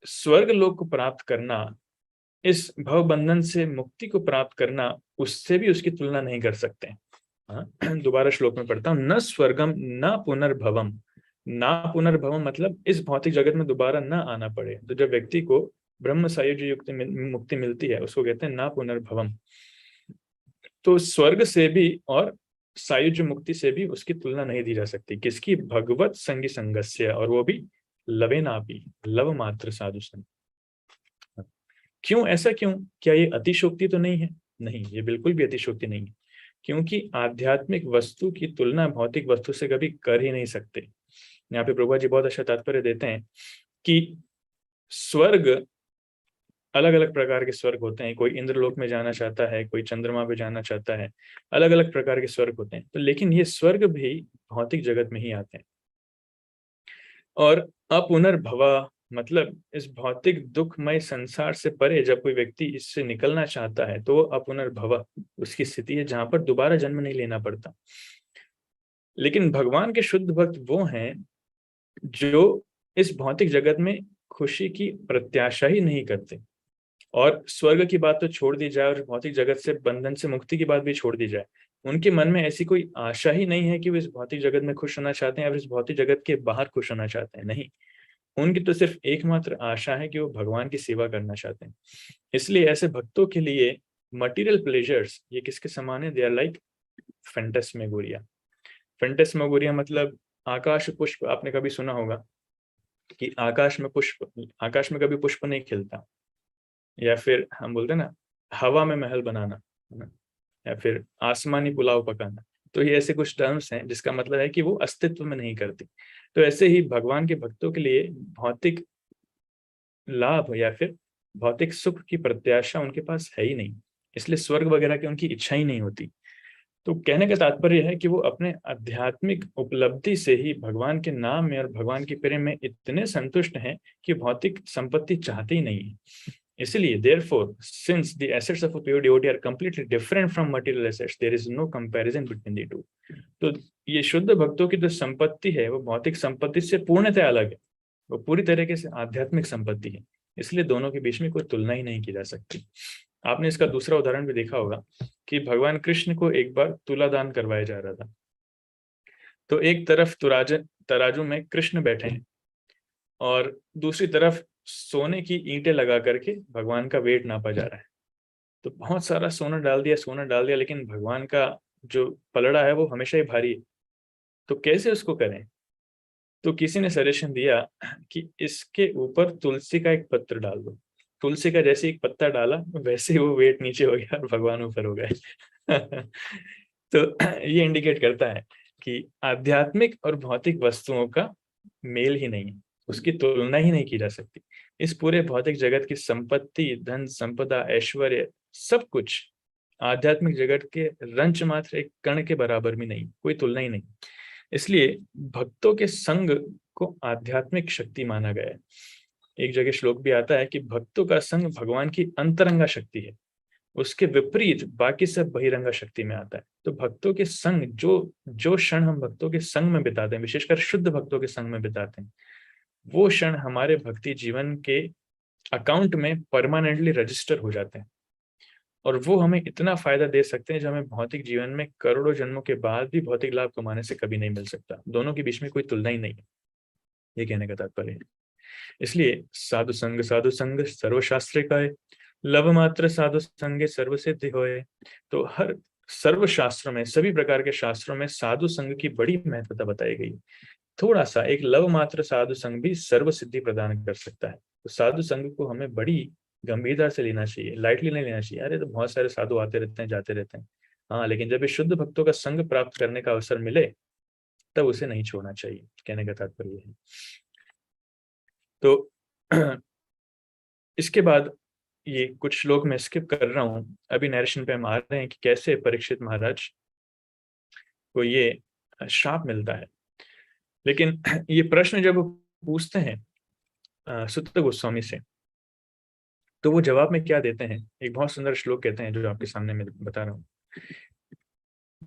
स्वर्ग लोक को प्राप्त करना, इस भव बंधन से मुक्ति को प्राप्त करना, उससे भी उसकी तुलना नहीं कर सकते। हाँ, दोबारा श्लोक में पढ़ता हूँ, न स्वर्गम न पुनर्भवम। ना पुनर्भवम मतलब इस भौतिक जगत में दोबारा न आना पड़े। तो जब व्यक्ति को ब्रह्म सायुज्य युक्त मुक्ति मिलती है, उसको कहते हैं ना पुनर्भवम। तो स्वर्ग से भी और सायुज्य मुक्ति से भी उसकी तुलना नहीं दी जा सकती। किसकी? भगवत संगी संगस्य, और वो भी लवेनापि, लव मात्र साधु संग। क्यों ऐसा? क्यों? क्या ये अतिशोक्ति तो नहीं है? नहीं, ये बिल्कुल भी अतिशोक्ति नहीं है, क्योंकि आध्यात्मिक वस्तु की तुलना भौतिक वस्तु से कभी कर ही नहीं सकते। यहाँ पे प्रभुपा जी बहुत अच्छा तात्पर्य देते हैं कि स्वर्ग, अलग अलग प्रकार के स्वर्ग होते हैं। कोई इंद्रलोक में जाना चाहता है, कोई चंद्रमा पे जाना चाहता है, अलग अलग प्रकार के स्वर्ग होते हैं। तो लेकिन ये स्वर्ग भी भौतिक जगत में ही आते हैं। और अपुनर्भवा मतलब इस भौतिक दुखमय संसार से परे जब कोई व्यक्ति इससे निकलना चाहता है, तो वो अपुनर्भवा उसकी स्थिति है जहां पर दोबारा जन्म नहीं लेना पड़ता। लेकिन भगवान के शुद्ध भक्त वो हैं जो इस भौतिक जगत में खुशी की प्रत्याशा ही नहीं करते। और स्वर्ग की बात तो छोड़ दी जाए, और भौतिक जगत से बंधन से मुक्ति की बात भी छोड़ दी जाए, उनके मन में ऐसी कोई आशा ही नहीं है कि वो इस भौतिक जगत में खुश होना चाहते हैं या इस भौतिक जगत के बाहर खुश होना चाहते हैं। नहीं, उनकी तो सिर्फ एकमात्र आशा है कि वो भगवान की सेवा करना चाहते हैं। इसलिए ऐसे भक्तों के लिए मटेरियल प्लेजर्स ये किसके समान है? They are like फैंटास्मेगोरिया। फैंटास्मेगोरिया मतलब आकाश पुष्प आपने कभी सुना होगा कि आकाश में कभी पुष्प नहीं खिलता, या फिर हम बोलते हैं ना हवा में महल बनाना, है ना, या फिर आसमानी पुलाव पकाना। तो ये ऐसे कुछ टर्म्स हैं जिसका मतलब है कि वो अस्तित्व में नहीं करती। तो ऐसे ही भगवान के भक्तों के लिए भौतिक लाभ या फिर भौतिक सुख की प्रत्याशा उनके पास है ही नहीं, इसलिए स्वर्ग वगैरह की उनकी इच्छा ही नहीं होती। तो कहने का तात्पर्य है कि वो अपने आध्यात्मिक उपलब्धि से ही भगवान के नाम में और भगवान के प्रेम में इतने संतुष्ट हैं कि भौतिक संपत्ति चाहते ही नहीं है। इसलिए therefore since the assets of a pure devotee are completely different from material assets, there is no comparison between the two। तो ये शुद्ध भक्तों की जो संपत्ति है वो भौतिक संपत्ति से पूर्णतः अलग है, वो पूरी तरीके से आध्यात्मिक संपत्ति है, इसलिए दोनों के बीच में कोई तुलना ही नहीं की जा सकती। आपने इसका दूसरा उदाहरण भी देखा होगा कि भगवान कृष्ण को एक बार तुला दान करवाया जा रहा था। तो एक तरफ तराजू में कृष्ण बैठे हैं और दूसरी तरफ सोने की ईंटें लगा करके भगवान का वेट नापा जा रहा है। तो बहुत सारा सोना डाल दिया, लेकिन भगवान का जो पलड़ा है वो हमेशा ही भारी है। तो कैसे उसको करें? तो किसी ने सजेशन दिया कि इसके ऊपर तुलसी का एक पत्र डाल दो। तुलसी का जैसे एक पत्ता डाला वैसे ही वो वेट नीचे हो गया और भगवान ऊपर हो गए। तो ये इंडिकेट करता है कि आध्यात्मिक और भौतिक वस्तुओं का मेल ही नहीं है, उसकी तुलना ही नहीं की जा सकती। इस पूरे भौतिक जगत की संपत्ति, धन संपदा, ऐश्वर्य, सब कुछ आध्यात्मिक जगत के रंच मात्र एक कण के बराबर भी नहीं, कोई तुलना ही नहीं। इसलिए भक्तों के संग को आध्यात्मिक शक्ति माना गया है। एक जगह श्लोक भी आता है कि भक्तों का संग भगवान की अंतरंगा शक्ति है, उसके विपरीत बाकी सब बहिरंगा शक्ति में आता है। तो भक्तों के संग जो जो क्षण हम भक्तों के संग में बिताते हैं, विशेषकर शुद्ध भक्तों के संग में बिताते हैं, वो क्षण हमारे भक्ति जीवन के अकाउंट में परमानेंटली रजिस्टर हो जाते हैं और वो हमें इतना फायदा दे सकते हैं जो हमें भौतिक जीवन में करोड़ों जन्मों के बाद भी भौतिक लाभ कमाने से कभी नहीं मिल सकता। दोनों के बीच में कोई तुलना ही नहीं है, ये कहने का तात्पर्य है। इसलिए साधु संग सर्वशास्त्र का है, लव मात्र साधु संगे सर्व सिद्धि होए। तो हर सर्व शास्त्रों में, सभी प्रकार के शास्त्रों में साधु संग की बड़ी महत्वता बताई गई। थोड़ा सा एक लव मात्र साधु संग भी सर्व सिद्धि प्रदान कर सकता है। तो साधु संग को हमें बड़ी गंभीरता से लेना चाहिए, लाइटली नहीं लेना चाहिए। अरे तो बहुत सारे साधु आते रहते हैं, जाते रहते हैं, हाँ, लेकिन जब ये शुद्ध भक्तों का संग प्राप्त करने का अवसर मिले तब उसे नहीं छोड़ना चाहिए, कहने का तात्पर्य है। तो इसके बाद ये कुछ श्लोक मैं स्किप कर रहा हूँ, अभी नरेशन पे हम आ रहे हैं कि कैसे परीक्षित महाराज को ये श्राप मिलता है। लेकिन ये प्रश्न जब वो पूछते हैं सुत गोस्वामी से, तो वो जवाब में क्या देते हैं, एक बहुत सुंदर श्लोक कहते हैं जो आपके सामने मैं बता रहा हूँ।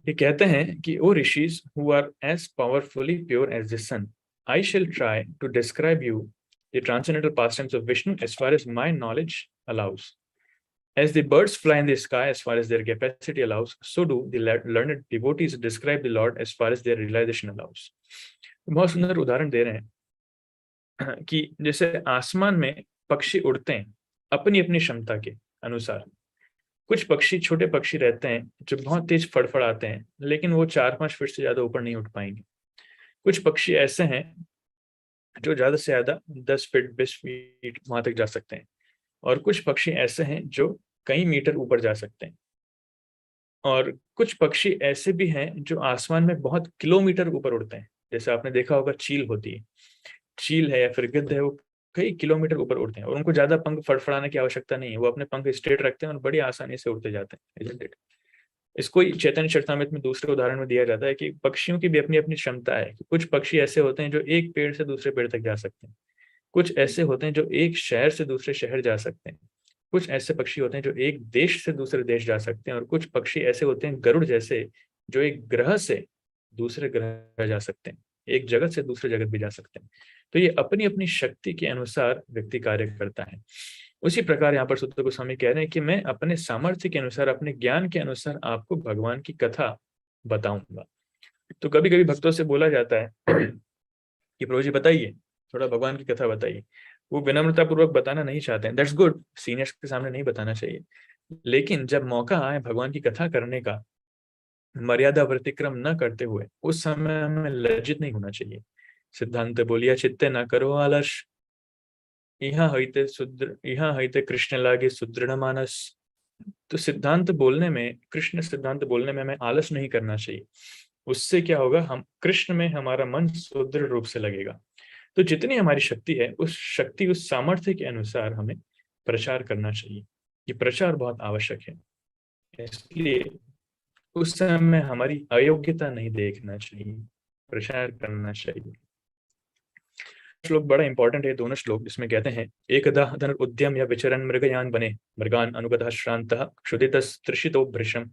ये कहते हैं कि O rishis who are as powerfully pure as the sun, I shall try to describe you the transcendental pastimes of Vishnu as far as my knowledge allows. As the birds fly in the sky as far as their capacity allows, so do the learned devotees describe the Lord as far as their realization allows. बहुत सुंदर उदाहरण दे रहे हैं कि जैसे आसमान में पक्षी उड़ते हैं अपनी अपनी क्षमता के अनुसार। कुछ पक्षी, छोटे पक्षी रहते हैं जो बहुत तेज फड़फड़ाते हैं, लेकिन वो 4-5 फीट से ज्यादा ऊपर नहीं उठ पाएंगे। कुछ पक्षी ऐसे हैं जो ज्यादा से ज्यादा 10 फीट 20 फीट वहां तक जा सकते हैं, और कुछ पक्षी ऐसे हैं जो कई मीटर ऊपर जा सकते हैं, और कुछ पक्षी ऐसे भी हैं जो आसमान में बहुत किलोमीटर ऊपर उड़ते हैं। जैसे आपने देखा होगा चील होती है, चील है या फिर गिद्ध है, वो कई किलोमीटर ऊपर उड़ते हैं और उनको ज्यादा पंख फड़फड़ाने की आवश्यकता नहीं है, वो अपने पंख स्ट्रेट रखते हैं और बड़ी आसानी से उड़ते जाते हैं, isn't it? इसको चैतन्य चरितमृत में दूसरे उदाहरण में दिया जाता है कि पक्षियों की भी अपनी अपनी क्षमता है। कुछ पक्षी ऐसे होते हैं जो एक पेड़ से दूसरे पेड़ तक जा सकते हैं, कुछ ऐसे होते हैं जो एक शहर से दूसरे शहर जा सकते हैं, कुछ ऐसे पक्षी होते हैं जो एक देश से दूसरे देश जा सकते हैं, और कुछ पक्षी ऐसे होते हैं गरुड़ जैसे जो एक ग्रह से दूसरे ग्रह जा सकते हैं, एक जगत से दूसरे जगत भी जा सकते हैं। तो ये अपनी अपनी शक्ति के अनुसार व्यक्ति कार्य करता है। उसी प्रकार यहाँ पर सुत गोस्वामी कह रहे हैं कि मैं अपने सामर्थ्य के अनुसार, अपने ज्ञान के अनुसार आपको भगवान की कथा बताऊंगा। तो कभी कभी भक्तों से बोला जाता है कि प्रभु जी बताइए, थोड़ा भगवान की कथा बताइए। वो विनम्रता पूर्वक बताना नहीं चाहते हैं, दैट्स गुड, सीनियर्स के सामने नहीं बताना चाहिए, लेकिन जब मौका आए भगवान की कथा करने का मर्यादा व्यतिक्रम न करते हुए उस समय हमें लज्जित नहीं होना चाहिए। सिद्धांत बोलिया चित्ते न करो आलस, यहाँ हईते कृष्ण लागे सुदृढ़ मानस। तो सिद्धांत बोलने में, कृष्ण सिद्धांत बोलने में हमें आलस नहीं करना चाहिए। उससे क्या होगा, हम कृष्ण में हमारा मन सुदृढ़ रूप से लगेगा। तो जितनी हमारी शक्ति है, उस शक्ति, उस सामर्थ्य के अनुसार हमें प्रचार करना चाहिए। ये प्रचार बहुत आवश्यक है, इसलिए उस समय हमारी अयोग्यता नहीं देखना चाहिए, प्रचार करना चाहिए। श्लोक बड़ा इंपॉर्टेंट है, दोनों श्लोक, जिसमें कहते हैं एकदा धन उद्यम या विचरण मृगयान बने मृगान अनुगतः श्रान्तः क्षुधितस्तृषितो भृशम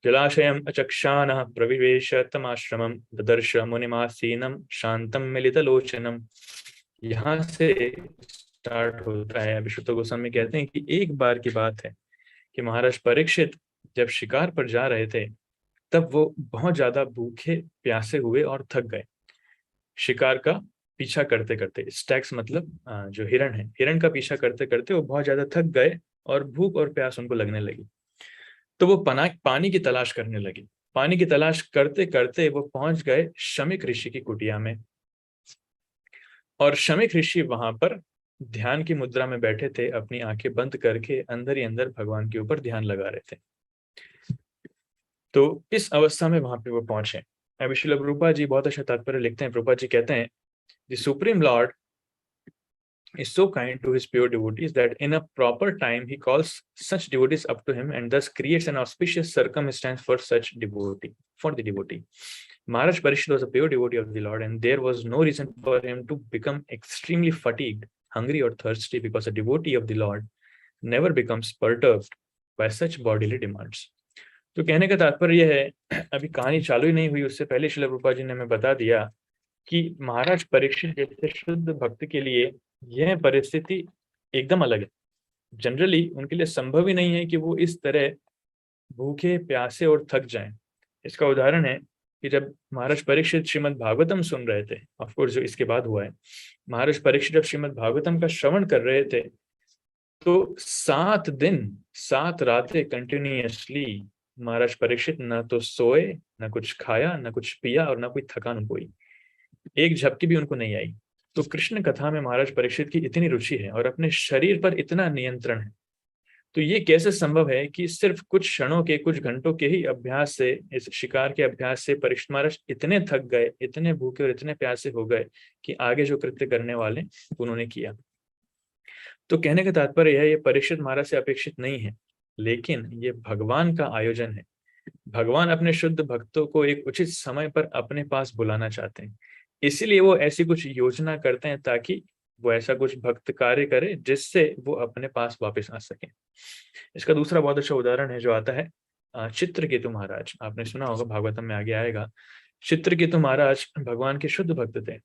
जलाशयम् अचक्षानः प्रविवेश तमाश्रमं ददर्श मुनिमासीनं शांतम मिलितलोचनम। यहाँ से स्टार्ट होता है। विशुद्ध गोस्वामी कहते हैं कि एक बार की बात है कि महाराज परीक्षित जब शिकार पर जा रहे थे, तब वो बहुत ज्यादा भूखे प्यासे हुए और थक गए। शिकार का पीछा करते करते, स्टैक्स मतलब जो हिरण है, हिरण का पीछा करते करते वो बहुत ज्यादा थक गए और भूख और प्यास उनको लगने लगी। तो वो पानी की तलाश करने लगे। पानी की तलाश करते करते वो पहुंच गए शमीक ऋषि की कुटिया में। और शमीक ऋषि वहां पर ध्यान की मुद्रा में बैठे थे, अपनी आंखें बंद करके अंदर ही अंदर भगवान के ऊपर ध्यान लगा रहे थे। तो इस अवस्था में वहां पे वो पहुंचे। अभी श्रील प्रभुपाद जी बहुत अच्छा तात्पर्य लिखते हैं। प्रभुपाद जी कहते हैं, the supreme Lord is so kind to his pure devotees that in a proper time he calls such devotees up to him and thus creates an auspicious circumstance for such devotee, for the devotee. Maharaj Parikshit was a pure devotee of the Lord, and there was no reason for him to become extremely fatigued, hungry or thirsty, because a devotee of the Lord never becomes perturbed by such bodily demands. तो कहने का तात्पर्य यह है, अभी कहानी चालू ही नहीं हुई उससे पहले श्रील प्रभुपाद जी ने हमें बता दिया कि महाराज परीक्षित जैसे शुद्ध भक्त के लिए यह परिस्थिति एकदम अलग है। जनरली उनके लिए संभव ही नहीं है कि वो इस तरह भूखे प्यासे और थक जाएं। इसका उदाहरण है कि जब महाराज परीक्षित श्रीमद् भागवतम सुन रहे थे, ऑफ कोर्स जो इसके बाद हुआ है, महाराज परीक्षित जब श्रीमद् भागवतम का श्रवण कर रहे थे, तो 7 दिन 7 रातें कंटिन्यूअसली महाराज परीक्षित न तो सोए, न कुछ खाया, न कुछ पिया और न कोई थकान उनको हुई, एक झपकी भी उनको नहीं आई। तो कृष्ण कथा में महाराज परीक्षित की इतनी रुचि है और अपने शरीर पर इतना नियंत्रण है, तो ये कैसे संभव है कि सिर्फ कुछ क्षणों के, कुछ घंटों के ही अभ्यास से, इस शिकार के अभ्यास से परीक्षित महाराज इतने थक गए, इतने भूखे और इतने प्यासे हो गए कि आगे जो कृत्य करने वाले उन्होंने किया। तो कहने का तात्पर्य है, ये परीक्षित महाराज से अपेक्षित नहीं है, लेकिन ये भगवान का आयोजन है। भगवान अपने शुद्ध भक्तों को एक उचित समय पर अपने पास बुलाना चाहते हैं, इसीलिए वो ऐसी कुछ योजना करते हैं ताकि वो ऐसा कुछ भक्त कार्य करे जिससे वो अपने पास वापस आ सके। इसका दूसरा बहुत अच्छा उदाहरण है जो आता है चित्रकेतु महाराज। आपने सुना होगा, भागवतम में आगे आएगा। चित्रकेतु महाराज भगवान के शुद्ध भक्त थे,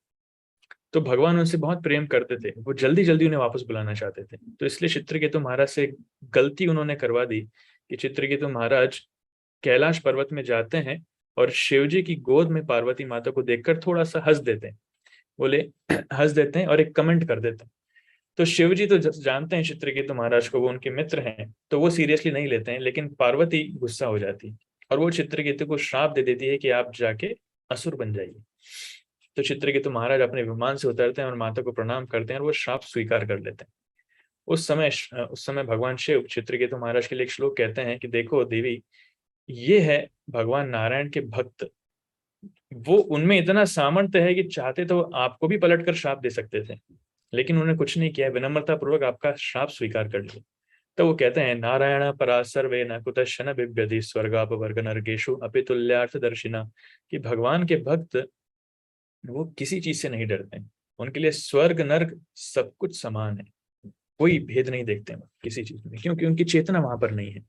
तो भगवान उनसे बहुत प्रेम करते थे, वो जल्दी जल्दी उन्हें वापस बुलाना चाहते थे। तो इसलिए चित्रकेतु महाराज से गलती उन्होंने करवा दी कि चित्रकेतु महाराज कैलाश पर्वत में जाते हैं और शिवजी की गोद में पार्वती माता को देखकर थोड़ा सा हंस देते हैं, बोले हंस देते हैं और एक कमेंट कर देते हैं। तो शिवजी तो जानते हैं चित्रकेतु महाराज को, वो उनके मित्र हैं, तो वो सीरियसली नहीं लेते हैं, लेकिन पार्वती गुस्सा हो जाती है और वो चित्रकेतु को श्राप दे देती है कि आप जाके असुर बन जाइए। तो चित्रकेतु महाराज अपने विमान से उतरते हैं और माता को प्रणाम करते हैं और वो श्राप स्वीकार कर लेते हैं। उस समय भगवान शिव चित्रकेतु महाराज के लिए एक श्लोक कहते हैं कि देखो देवी, ये है भगवान नारायण के भक्त, वो उनमें इतना सामर्थ्य है कि चाहते तो आपको भी पलटकर श्राप दे सकते थे, लेकिन उन्होंने कुछ नहीं किया, विनम्रता पूर्वक आपका श्राप स्वीकार कर लिया। तो वो कहते हैं, नारायण परा सर्वे न कुतश्चन बिभ्यति स्वर्गापवर्ग नरकेषु अपि तुल्यार्थ दर्शिना, कि भगवान के भक्त वो किसी चीज से नहीं डरते हैं, उनके लिए स्वर्ग नर्क सब कुछ समान है, कोई भेद नहीं देखते हैं किसी चीज में, क्योंकि उनकी चेतना वहां पर नहीं है।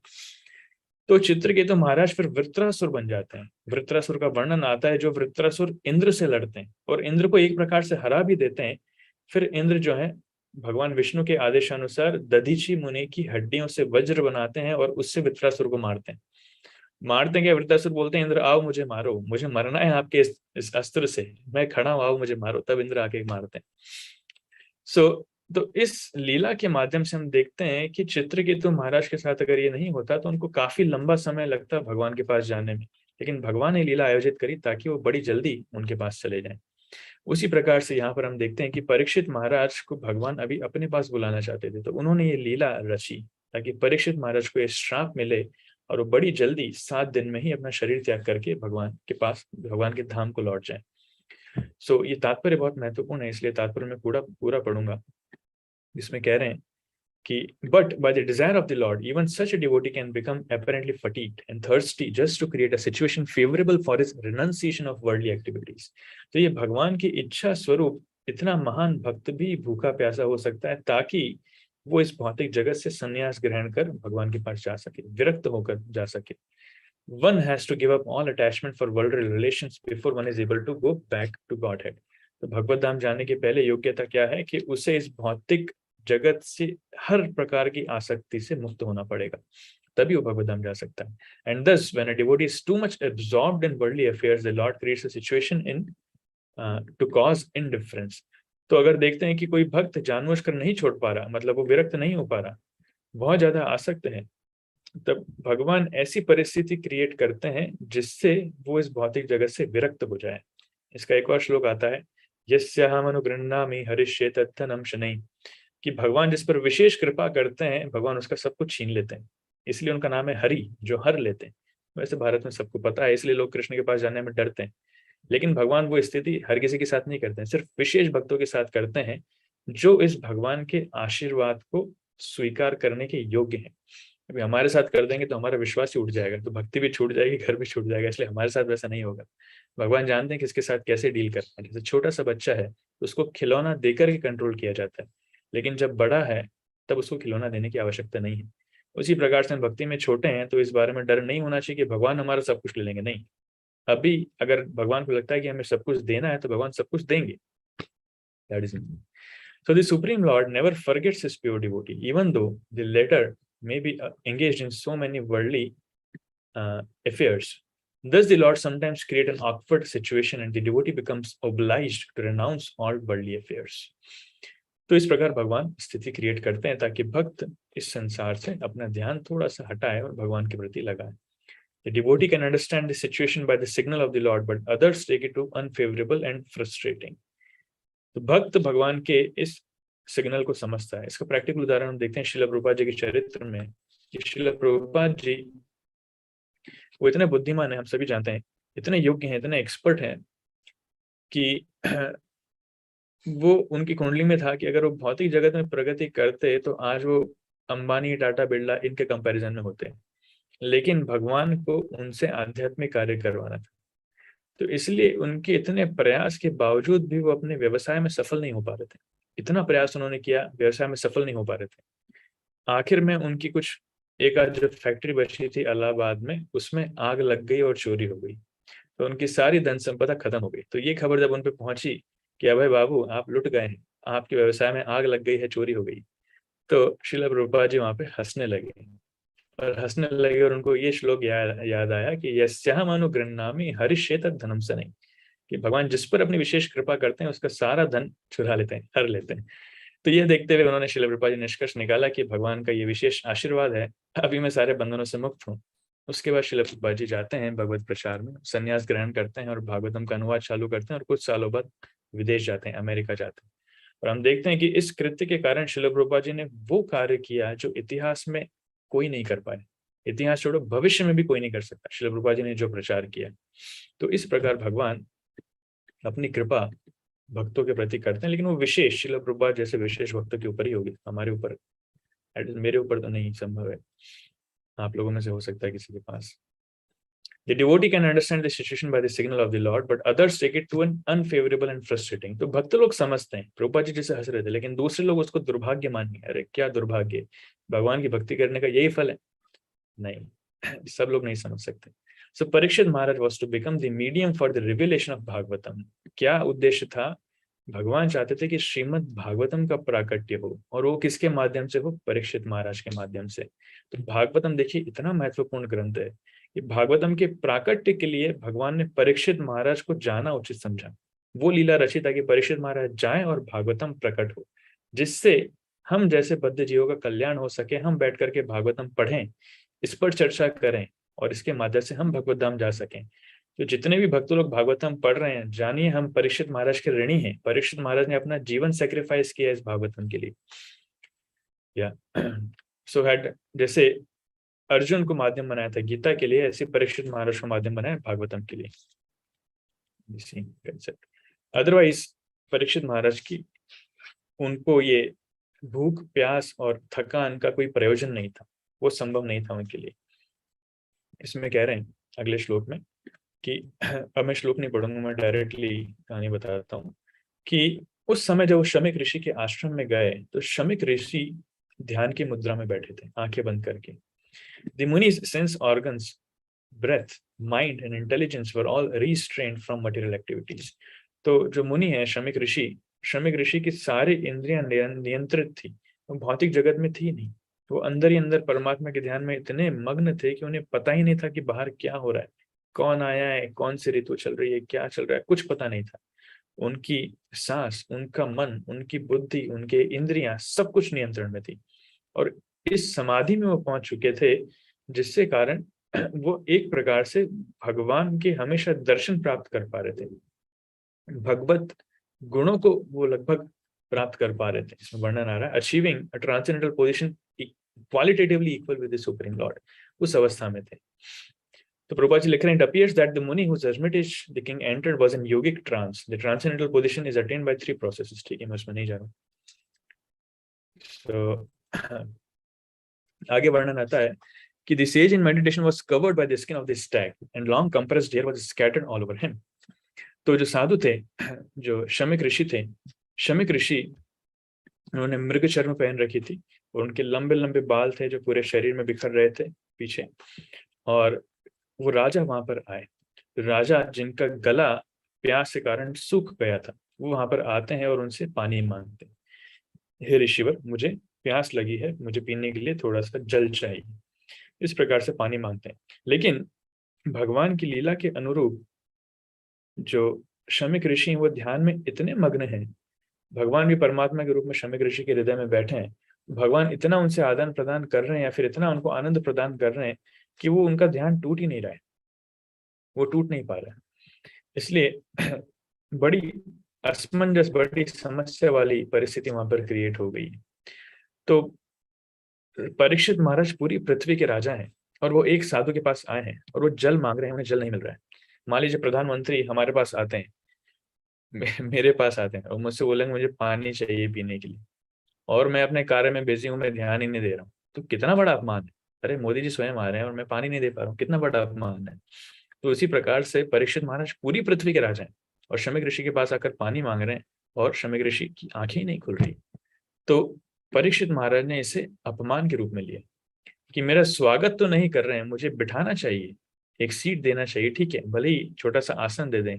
तो चित्रकेतु महाराज फिर वृत्रासुर बन जाते हैं। वृत्रासुर का वर्णन आता है, जो वृत्रासुर इंद्र से लड़ते हैं और इंद्र को एक प्रकार से हरा भी देते हैं। फिर इंद्र जो है भगवान विष्णु के आदेशानुसार दधीची मुनि की हड्डियों से वज्र बनाते हैं और उससे वृत्रासुर को मारते हैं। मारते हैं क्या, वृत्रासुर बोलते हैं इंद्र आओ मुझे मारो, मुझे मरना है आपके इस अस्त्र से, मैं खड़ा हूं, आओ मुझे मारो। तब इंद्र आके मारते हैं। तो इस लीला के माध्यम से हम देखते हैं कि चित्रकेतु महाराज के साथ अगर ये नहीं होता तो उनको काफी लंबा समय लगता भगवान के पास जाने में, लेकिन भगवान ने लीला आयोजित करी ताकि वो बड़ी जल्दी उनके पास चले जाएं। उसी प्रकार से यहाँ पर हम देखते हैं कि परीक्षित महाराज को भगवान अभी अपने पास बुलाना चाहते थे, तो उन्होंने ये लीला रची ताकि परीक्षित महाराज को ये श्राप मिले और वो बड़ी जल्दी 7 दिन में ही अपना शरीर त्याग करके भगवान के पास, भगवान के धाम को लौट जाए। सो ये तात्पर्य बहुत महत्वपूर्ण है, इसलिए तात्पर्य में पूरा पूरा पढ़ूंगा। इसमें कह रहे हैं कि but by the desire of the Lord, even such a devotee can become apparently fatigued and thirsty just to create a situation favorable for his renunciation of worldly activities. तो ये भगवान की इच्छा स्वरूप इतना महान भक्त भी भूखा प्यासा हो सकता है ताकि वो इस भौतिक जगत से संन्यास ग्रहण कर भगवान के पास जा सके, विरक्त होकर जा सके। One has to give up all attachment for worldly relations before one is able to go back to Godhead. तो भगवत धाम जाने के पहले योग्यता क्या है कि उसे इस भौतिक जगत से हर प्रकार की आसक्ति से मुक्त होना पड़ेगा, तभी वो भगवत धाम जा सकता है। And thus, when a devotee is too much absorbed in worldly affairs, the Lord creates a situation to cause indifference. तो अगर देखते हैं कि कोई भक्त जानबूझकर नहीं छोड़ पा रहा, मतलब वो विरक्त नहीं हो पा रहा, बहुत ज्यादा आसक्त है, तब भगवान ऐसी परिस्थिति क्रिएट करते हैं जिससे वो इस भौतिक जगत से विरक्त हो जाए। इसका एक और श्लोक आता है, यस्याहम अनुगृह्णामि हरिष्येतत्थनम शनैः, कि भगवान जिस पर विशेष कृपा करते हैं भगवान उसका सब कुछ छीन लेते हैं, इसलिए उनका नाम है हरि, जो हर लेते हैं। वैसे भारत में सबको पता है, इसलिए लोग कृष्ण के पास जाने में डरते हैं, लेकिन भगवान वो स्थिति हर किसी के साथ नहीं करते हैं, सिर्फ विशेष भक्तों के साथ करते हैं जो इस भगवान के आशीर्वाद को स्वीकार करने के योग्य हैं। अभी हमारे साथ कर देंगे तो हमारा विश्वास ही उठ जाएगा, तो भक्ति भी छूट जाएगी, घर भी छूट जाएगा, इसलिए हमारे साथ वैसा नहीं होगा। भगवान जानते हैं किसके साथ कैसे डील करना है। जैसे छोटा सा बच्चा है, उसको खिलौना देकर के कंट्रोल किया जाता है, लेकिन जब बड़ा है तब उसको खिलौना देने की आवश्यकता नहीं है। उसी प्रकार से हम भक्ति में छोटे हैं तो इस बारे में डर नहीं होना चाहिए कि भगवान हमारा सब कुछ ले लेंगे, नहीं। अभी अगर भगवान को लगता है कि हमें सब कुछ देना है तो भगवान सब कुछ देंगे। That is it. So the Supreme Lord never forgets his pure devotee, even though the latter may be engaged in so many worldly affairs. Thus the Lord sometimes create an awkward situation and the devotee becomes obliged to renounce all worldly affairs. तो इस प्रकार भगवान स्थिति create करते हैं ताकि भक्त इस संसार से अपना ध्यान थोड़ा सा हटाए और भगवान के प्रति लगाए। The devotee can understand the situation by the signal of the Lord, but others take it to unfavorable and frustrating. तो भक्त भगवान के इस सिग्नल को समझता है। इसका प्रैक्टिकल उदाहरण हम देखते हैं श्रील प्रभुपाद जी के चरित्र में कि श्रील प्रभुपाद जी वो इतने बुद्धिमान है, हम सभी जानते हैं, इतने योग्य हैं, इतने एक्सपर्ट हैं कि वो उनकी कुंडली में था कि अगर वो भौतिक जगत में प्रगति करते तो आज वो अंबानी, टाटा, बिरला इनके कंपैरिजन में होते हैं, लेकिन भगवान को उनसे आध्यात्मिक कार्य करवाना था। तो इसलिए उनके इतने प्रयास के बावजूद भी वो अपने व्यवसाय में सफल नहीं हो पा रहे थे। इतना प्रयास उन्होंने किया, व्यवसाय में सफल नहीं हो पा रहे थे। आखिर में उनकी कुछ एक आध जो फैक्ट्री बची थी इलाहाबाद में, उसमें आग लग गई और चोरी हो गई, तो उनकी सारी धन संपदा खत्म हो गई। तो ये खबर जब उन पे पहुंची कि अभय बाबू आप लुट गए हैं, आपके व्यवसाय में आग लग गई है, चोरी हो गई, तो श्रील प्रभुपाद जी वहां पे हंसने लगे और उनको ये श्लोक याद आया कि यस्याहम अनुगृह्णामि हरिष्येतद्धनम शनैः, कि भगवान जिस पर अपनी विशेष कृपा करते हैं उसका सारा धन चुरा लेते हैं, हर लेते हैं। तो ये देखते हुए उन्होंने श्रील प्रभुपाद जी निष्कर्ष निकाला कि भगवान का ये विशेष आशीर्वाद है, अभी मैं सारे बंधनों से मुक्त हूँ। उसके बाद श्रील प्रभुपाद जी जाते हैं भगवत प्रचार में, संन्यास ग्रहण करते हैं और भागवतम का अनुवाद चालू करते हैं और कुछ सालों बाद विदेश जाते हैं, अमेरिका जाते हैं। और हम देखते हैं कि इस कृत्य के कारण श्रील प्रभुपाद जी ने वो कार्य किया जो इतिहास में कोई नहीं कर पाए, इतिहास छोड़ो भविष्य में भी कोई नहीं कर सकता, श्रील प्रभुपाद जी ने जो प्रचार किया। तो इस प्रकार भगवान अपनी कृपा भक्तों के प्रति करते हैं, लेकिन वो विशेष श्रील प्रभुपाद जैसे विशेष भक्तों के ऊपर ही होगी, हमारे ऊपर, मेरे ऊपर तो नहीं संभव है, आप लोगों में से हो सकता है किसी के पास। The devotee can understand the situation by the signal of the Lord, but others take it to an unfavorable and frustrating. तो भक्त लोग समझते हैं, प्रभुपाद जी जैसे हंस रहे थे, लेकिन दूसरे लोग उसको दुर्भाग्य मानेंगे, अरे क्या दुर्भाग्य, भगवान की भक्ति करने का यही फल है। नहीं, सब लोग नहीं समझ सकते। So Parikshit Maharaj was to become the medium for the revelation of Bhagavatam. क्या उद्देश्य था? भगवान चाहते थे कि श्रीमद् भागवतम का प्राकट्य हो, और वो किसके माध्यम से हो? परीक्षित महाराज के माध्यम से। तो भागवतम देखिए इतना महत्वपूर्ण ग्रंथ है कि भागवतम के प्राकट्य के लिए भगवान ने परीक्षित महाराज को जाना उचित समझा, वो लीला रची ताकि परीक्षित महाराज जाएं और भागवतम प्रकट हो, जिससे हम जैसे बद्ध जीवों का कल्याण हो सके। हम बैठ करके भागवतम पढ़ें, इस पर चर्चा करें और इसके माध्यम से हम भगवत धाम जा सकें। तो जितने भी भक्त लोग भागवतम पढ़ रहे हैं, जानिए हम परीक्षित महाराज के ऋणी हैं। परीक्षित महाराज ने अपना जीवन सेक्रीफाइस किया इस भागवतम के लिए। या सो हैड, जैसे अर्जुन को माध्यम बनाया था गीता के लिए, ऐसे परीक्षित महाराज को माध्यम बनाया भागवतम के लिए। अदरवाइज परीक्षित महाराज की, उनको ये भूख प्यास और थकान का कोई प्रयोजन नहीं था, वो संभव नहीं था उनके लिए। इसमें कह रहे हैं अगले श्लोक में कि अब मैं श्लोक नहीं पढ़ूंगा, मैं डायरेक्टली कहानी बताता हूँ कि उस समय जब वो शमिक ऋषि के आश्रम में गए तो शमिक ऋषि ध्यान की मुद्रा में बैठे थे, आंखें बंद करके। The Muni's sense organs, breath, mind and intelligence were all restrained from material activities. तो जो मुनि है शमिक ऋषि की सारी इंद्रियां नियंत्रित थी, वो भौतिक जगत में थी नहीं। वो अंदर ही अंदर परमात्मा के ध्यान में इतने मग्न थे कि उन्हें पता ही नहीं था कि बाहर क्या हो रहा है, कौन आया है, कौन सी ऋतु चल रही है, क्या चल रहा है, कुछ पता नहीं था। उनकी सांस, उनका मन, उनकी बुद्धि, उनके इंद्रियां सब कुछ नियंत्रण में थी। और इस समाधि में वो पहुंच चुके थे, जिससे कारण वो एक प्रकार से भगवान के हमेशा दर्शन प्राप्त कर पा रहे थे। भगवत गुणों को वो लगभग प्राप्त कर पा रहे थे। इसमें वर्णन आ रहा है achieving a transcendental position qualitatively equal with the supreme Lord, उस अवस्था में थे। तो प्रभुपाद जी लिख रहे हैं, it appears that the Muni whose hermitage the king entered was in yogic trance. The transcendental position is attained by 3 processes. ठीक है, मैं उसमें नहीं जा रहा हूँ। So आगे वर्णन आता है कि the sage in meditation was covered by the skin of the stag and long compressed hair was scattered all over him. तो जो साधु थे, जो शमिक ऋषि थे, शमिक ऋषि उन्होंने मृग चर्म पहन रखी थी और उनके लंबे लंबे बाल थे जो पूरे शरीर में बिखर रहे थे पीछे। और वो राजा वहां पर आए। राजा जिनका गला प्यास के कारण सूख गया था, वो वहां पर आते हैं और उनसे पानी मांगते हैं, हे ऋषिवर मुझे प्यास लगी है, मुझे पीने के लिए थोड़ा सा जल चाहिए। इस प्रकार से पानी मांगते हैं। लेकिन भगवान की लीला के अनुरूप जो शमिक ऋषि वो ध्यान में इतने मग्न हैं, भगवान भी परमात्मा के रूप में शमिक ऋषि के हृदय में बैठे हैं। भगवान इतना उनसे आदान प्रदान कर रहे हैं या फिर इतना उनको आनंद प्रदान कर रहे हैं कि वो उनका ध्यान टूट ही नहीं रहा है, वो टूट नहीं पा रहा है। इसलिए बड़ी असमंजस, बड़ी समस्या वाली परिस्थिति वहां पर क्रिएट हो गई। तो परीक्षित महाराज पूरी पृथ्वी के राजा हैं और वो एक साधु के पास आए हैं और वो जल मांग रहे हैं, उन्हें जल नहीं मिल रहा है। मान लीजिए प्रधानमंत्री हमारे पास आते हैं, मेरे पास आते हैं और मुझसे बोलेंगे मुझे पानी चाहिए पीने के लिए, और मैं अपने कार्य में बिजी हूँ, मैं ध्यान ही नहीं दे रहा हूँ, तो कितना बड़ा अपमान है। अरे मोदी जी स्वयं आ रहे हैं और मैं पानी नहीं दे पा रहा हूँ, कितना बड़ा अपमान है। तो इसी प्रकार से परीक्षित महाराज पूरी पृथ्वी के राजा हैं और शमिक ऋषि के पास आकर पानी मांग रहे हैं और शमिक ऋषि की आंखें ही नहीं खुल रही। तो परीक्षित महाराज ने इसे अपमान के रूप में लिया कि मेरा स्वागत तो नहीं कर रहे हैं, मुझे बिठाना चाहिए, एक सीट देना चाहिए, ठीक है भले ही छोटा सा आसन दे दें,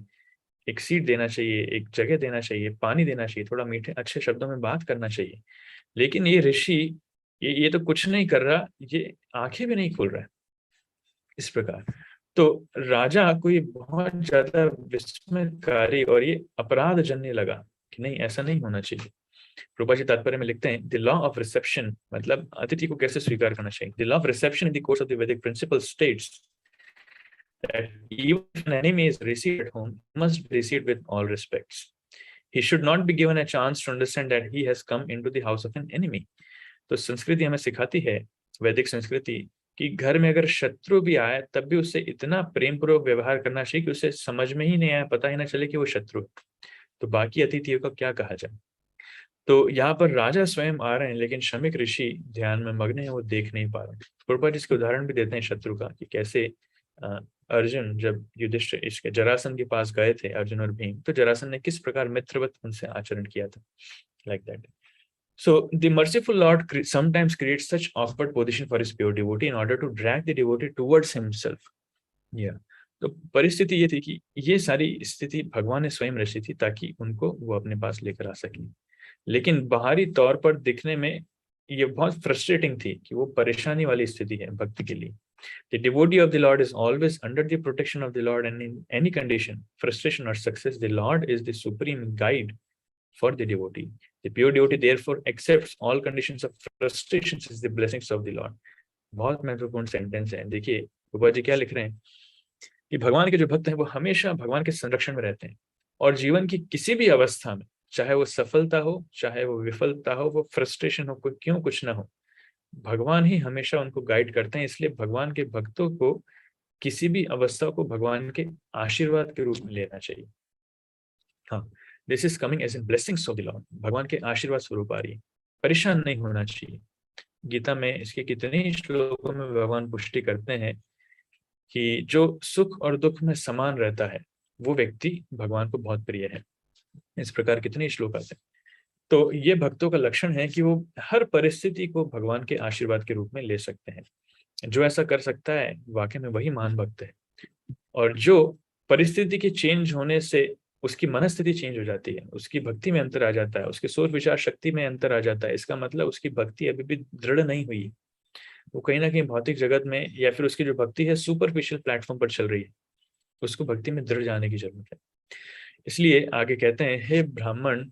एक सीट देना चाहिए, एक जगह देना चाहिए, पानी देना चाहिए, थोड़ा मीठे अच्छे शब्दों में बात करना चाहिए। लेकिन ये ऋषि ये तो कुछ नहीं कर रहा, ये आंखें भी नहीं खोल रहा है। इस प्रकार तो राजा को ये बहुत ज्यादा विस्मयकारी और ये अपराध जनने लगा कि नहीं, ऐसा नहीं होना चाहिए। प्रभुपाद जी तात्पर्य में लिखते हैं, द लॉ ऑफ रिसेप्शन, मतलब अतिथि को कैसे स्वीकार करना चाहिए। The law of reception in the course of the Vedic principle states that even if an enemy is received at home, must be received with all respects. He should not be given a chance to understand that he has come into the house of an enemy. तो संस्कृति हमें सिखाती है, वैदिक संस्कृति, कि घर में अगर शत्रु भी आए तब भी उससे इतना प्रेम पूर्वक व्यवहार करना चाहिए कि उसे समझ में ही नहीं आए, पता ही ना चले कि वो शत्रु है। तो बाकी अतिथियों का क्या कहा जाए। तो यहाँ पर राजा स्वयं आ रहे हैं लेकिन शमिक ऋषि ध्यान में मग्न है, वो देख नहीं पा रहे। प्रभुपाद इसके उदाहरण भी देते हैं शत्रु का, कि कैसे अर्जुन जब युधिष्ठिर इसके जरासन के पास गए थे, अर्जुन और भीम, तो जरासन ने किस प्रकार मित्रवत उनसे आचरण किया था, like that. So the merciful Lord sometimes creates such awkward position for his pure devotee in order to drag the devotee towards himself. Yeah. तो परिस्थिति ये थी कि ये सारी स्थिति भगवान ने स्वयं रची थी ताकि उनको वो अपने पास लेकर आ सके। लेकिन बाहरी तौर पर दिखने में ये बहुत फ्रस्ट्रेटिंग थी कि वो परेशानी वाली स्थिति है भक्ति के लिए। The devotee of the Lord is always under the protection of the Lord, and in any condition, frustration or success, the Lord is the supreme guide for the devotee. The pure devotee therefore accepts all conditions of frustrations as the blessings of the Lord. बहुत महत्वपूर्ण sentence है। देखिए प्रभुपाद जी क्या लिख रहे हैं कि भगवान के जो भक्त हैं वो हमेशा भगवान के संरक्षण में रहते हैं, और जीवन की किसी भी अवस्था में, चाहे वो सफलता हो चाहे वो विफलता हो, वो फ्रस्ट्रेशन हो, कोई क्यों कुछ ना हो, भगवान ही हमेशा उनको गाइड करते हैं। इसलिए भगवान के भक्तों को किसी भी अवस्था को भगवान के आशीर्वाद के रूप में लेना चाहिए। हाँ, this is coming as in blessings of the Lord, भगवान के आशीर्वाद स्वरूप आ रही है, परेशान नहीं होना चाहिए। गीता में इसके कितने ही श्लोकों में भगवान पुष्टि करते हैं कि जो सुख और दुख में समान रहता है वो व्यक्ति भगवान को बहुत प्रिय है। इस प्रकार कितने ही श्लोक आते हैं। तो ये भक्तों का लक्षण है कि वो हर परिस्थिति को भगवान के आशीर्वाद के रूप में ले सकते हैं। जो ऐसा कर सकता है वाकई में वही महान भक्त है। और जो परिस्थिति के चेंज होने से उसकी मनस्थिति चेंज हो जाती है, उसकी भक्ति में अंतर आ जाता है, उसके सोच विचार शक्ति में अंतर आ जाता है, इसका मतलब उसकी भक्ति अभी भी दृढ़ नहीं हुई, वो कहीं ना कहीं भौतिक जगत में, या फिर उसकी जो भक्ति है सुपरफिशियल प्लेटफॉर्म पर चल रही है। उसको भक्ति में दृढ़ जाने की जरूरत है। इसलिए आगे कहते हैं, हे ब्राह्मण,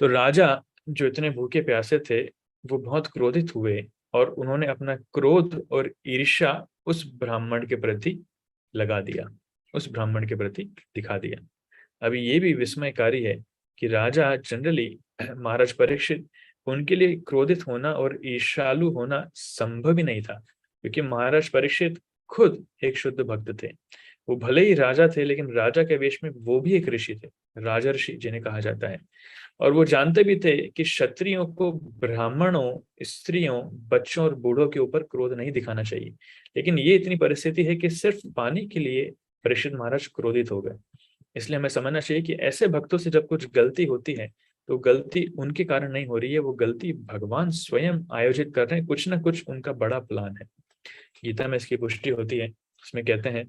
तो राजा जो इतने भूखे प्यासे थे वो बहुत क्रोधित हुए, और उन्होंने अपना क्रोध और ईर्ष्या उस ब्राह्मण के प्रति लगा दिया, उस ब्राह्मण के प्रति दिखा दिया। अभी ये भी विस्मयकारी है कि राजा जनरली महाराज परीक्षित, उनके लिए क्रोधित होना और ईर्ष्यालु होना संभव ही नहीं था, क्योंकि महाराज परीक्षित खुद एक शुद्ध भक्त थे। वो भले ही राजा थे लेकिन राजा के वेश में वो भी एक ऋषि थे, राजर्षि जिन्हें कहा जाता है। और वो जानते भी थे कि क्षत्रियों को ब्राह्मणों, स्त्रियों, बच्चों और बूढ़ों के ऊपर क्रोध नहीं दिखाना चाहिए। लेकिन ये इतनी परिस्थिति है कि सिर्फ पानी के लिए परीक्षित महाराज क्रोधित हो गए। इसलिए हमें समझना चाहिए कि ऐसे भक्तों से जब कुछ गलती होती है तो गलती उनके कारण नहीं हो रही है, वो गलती भगवान स्वयं आयोजित कर रहे हैं, कुछ ना कुछ उनका बड़ा प्लान है। गीता में इसकी पुष्टि होती है। इसमें कहते हैं,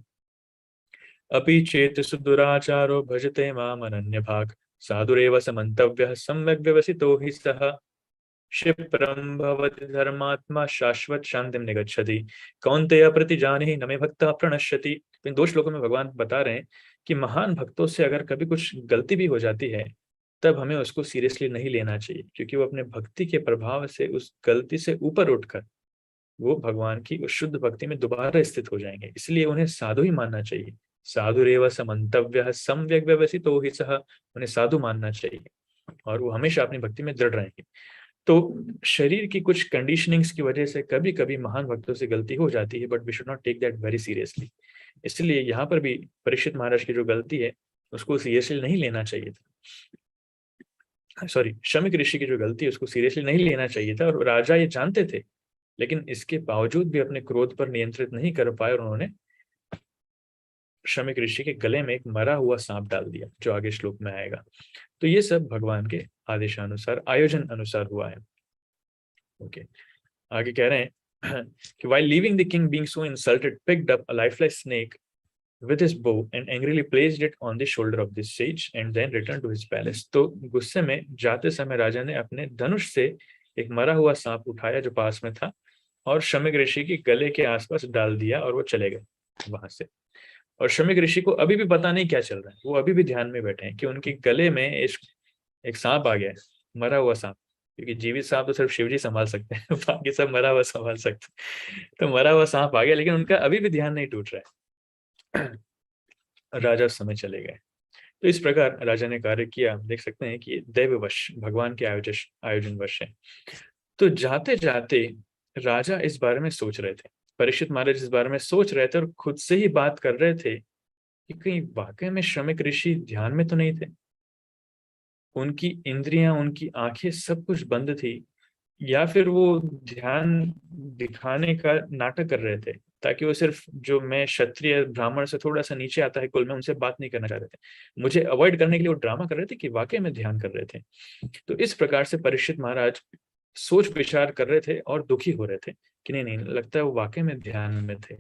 अपि चेत सुदुराचारो भजते माम अनन्य भाग, साधुरेव समन्तव्यः सम्यग् व्यवसितो हि सः, क्षिप्रं भवति धर्मात्मा शाश्वत शांतिम निगच्छति, कौन्तेय प्रतिजानीहि न मे भक्तः प्रणश्यति। तो इन दो श्लोकों में भगवान बता रहे हैं कि महान भक्तों से अगर कभी कुछ गलती भी हो जाती है तब हमें उसको सीरियसली नहीं लेना चाहिए, क्योंकि वो अपने भक्ति के प्रभाव से उस गलती से ऊपर उठकर वो भगवान की उस शुद्ध भक्ति में दोबारा स्थित हो जाएंगे। इसलिए उन्हें साधु ही मानना चाहिए। साधुरेव समन्तव्यः सम्यग् व्यवसितो हि सः, उन्हें साधु मानना चाहिए और वो हमेशा अपनी भक्ति में दृढ़ रहेंगे। तो शरीर की कुछ कंडीशनिंग्स की वजह से कभी कभी महान भक्तों से गलती हो जाती है, but we should not take that very seriously. इसलिए यहाँ पर भी परीक्षित महाराज की जो गलती है उसको सीरियसली नहीं लेना चाहिए था। सॉरी, शमिक ऋषि की जो गलती है उसको सीरियसली नहीं लेना चाहिए था, और राजा ये जानते थे, लेकिन इसके बावजूद भी अपने क्रोध पर नियंत्रित नहीं कर पाए और उन्होंने शमिक ऋषि के गले में एक मरा हुआ सांप डाल दिया, जो आगे श्लोक में आएगा। तो ये सब भगवान के आदेशानुसार, आयोजन अनुसार हुआ है। ओके, आगे कह रहे हैं कि while leaving the king being so insulted picked up a lifeless snake with his bow and angrily placed it on the shoulder of the sage and then returned to his palace। तो गुस्से में जाते समय राजा ने अपने धनुष से एक मरा हुआ सांप उठाया जो पास में था और शमिक ऋषि के गले के आसपास डाल दिया और वो चले गए वहां से। और शमिक ऋषि को अभी भी पता नहीं क्या चल रहा है, वो अभी भी ध्यान में बैठे हैं कि उनके गले में एक सांप आ गया है, मरा हुआ सांप। क्योंकि जीवित सांप तो सिर्फ शिवजी संभाल सकते हैं, बाकी सब मरा हुआ संभाल सकते हैं। तो मरा हुआ सांप आ गया, लेकिन उनका अभी भी ध्यान नहीं टूट रहा है। राजा उस समय चले गए। तो इस प्रकार राजा ने कार्य किया। देख सकते हैं कि दैववश, भगवान के आयोजन वश है। तो जाते जाते राजा इस बारे में सोच रहे थे, परीक्षित महाराज इस बारे में सोच रहे थे और खुद से ही बात कर रहे थे कि कहीं वाकई में श्रमिक ऋषि ध्यान में तो नहीं थे। उनकी इंद्रियां, उनकी आंखें सब कुछ बंद थी, या फिर वो ध्यान दिखाने का नाटक कर रहे थे ताकि वो सिर्फ जो मैं क्षत्रिय ब्राह्मण से थोड़ा सा नीचे आता है कुल में, उनसे बात नहीं करना चाह रहे थे, मुझे अवॉइड करने के लिए वो ड्रामा कर रहे थे कि वाकई में ध्यान कर रहे थे। तो इस प्रकार से परीक्षित महाराज सोच विचार कर रहे थे और दुखी हो रहे थे कि नहीं नहीं, लगता है वो वाकई में ध्यान में थे।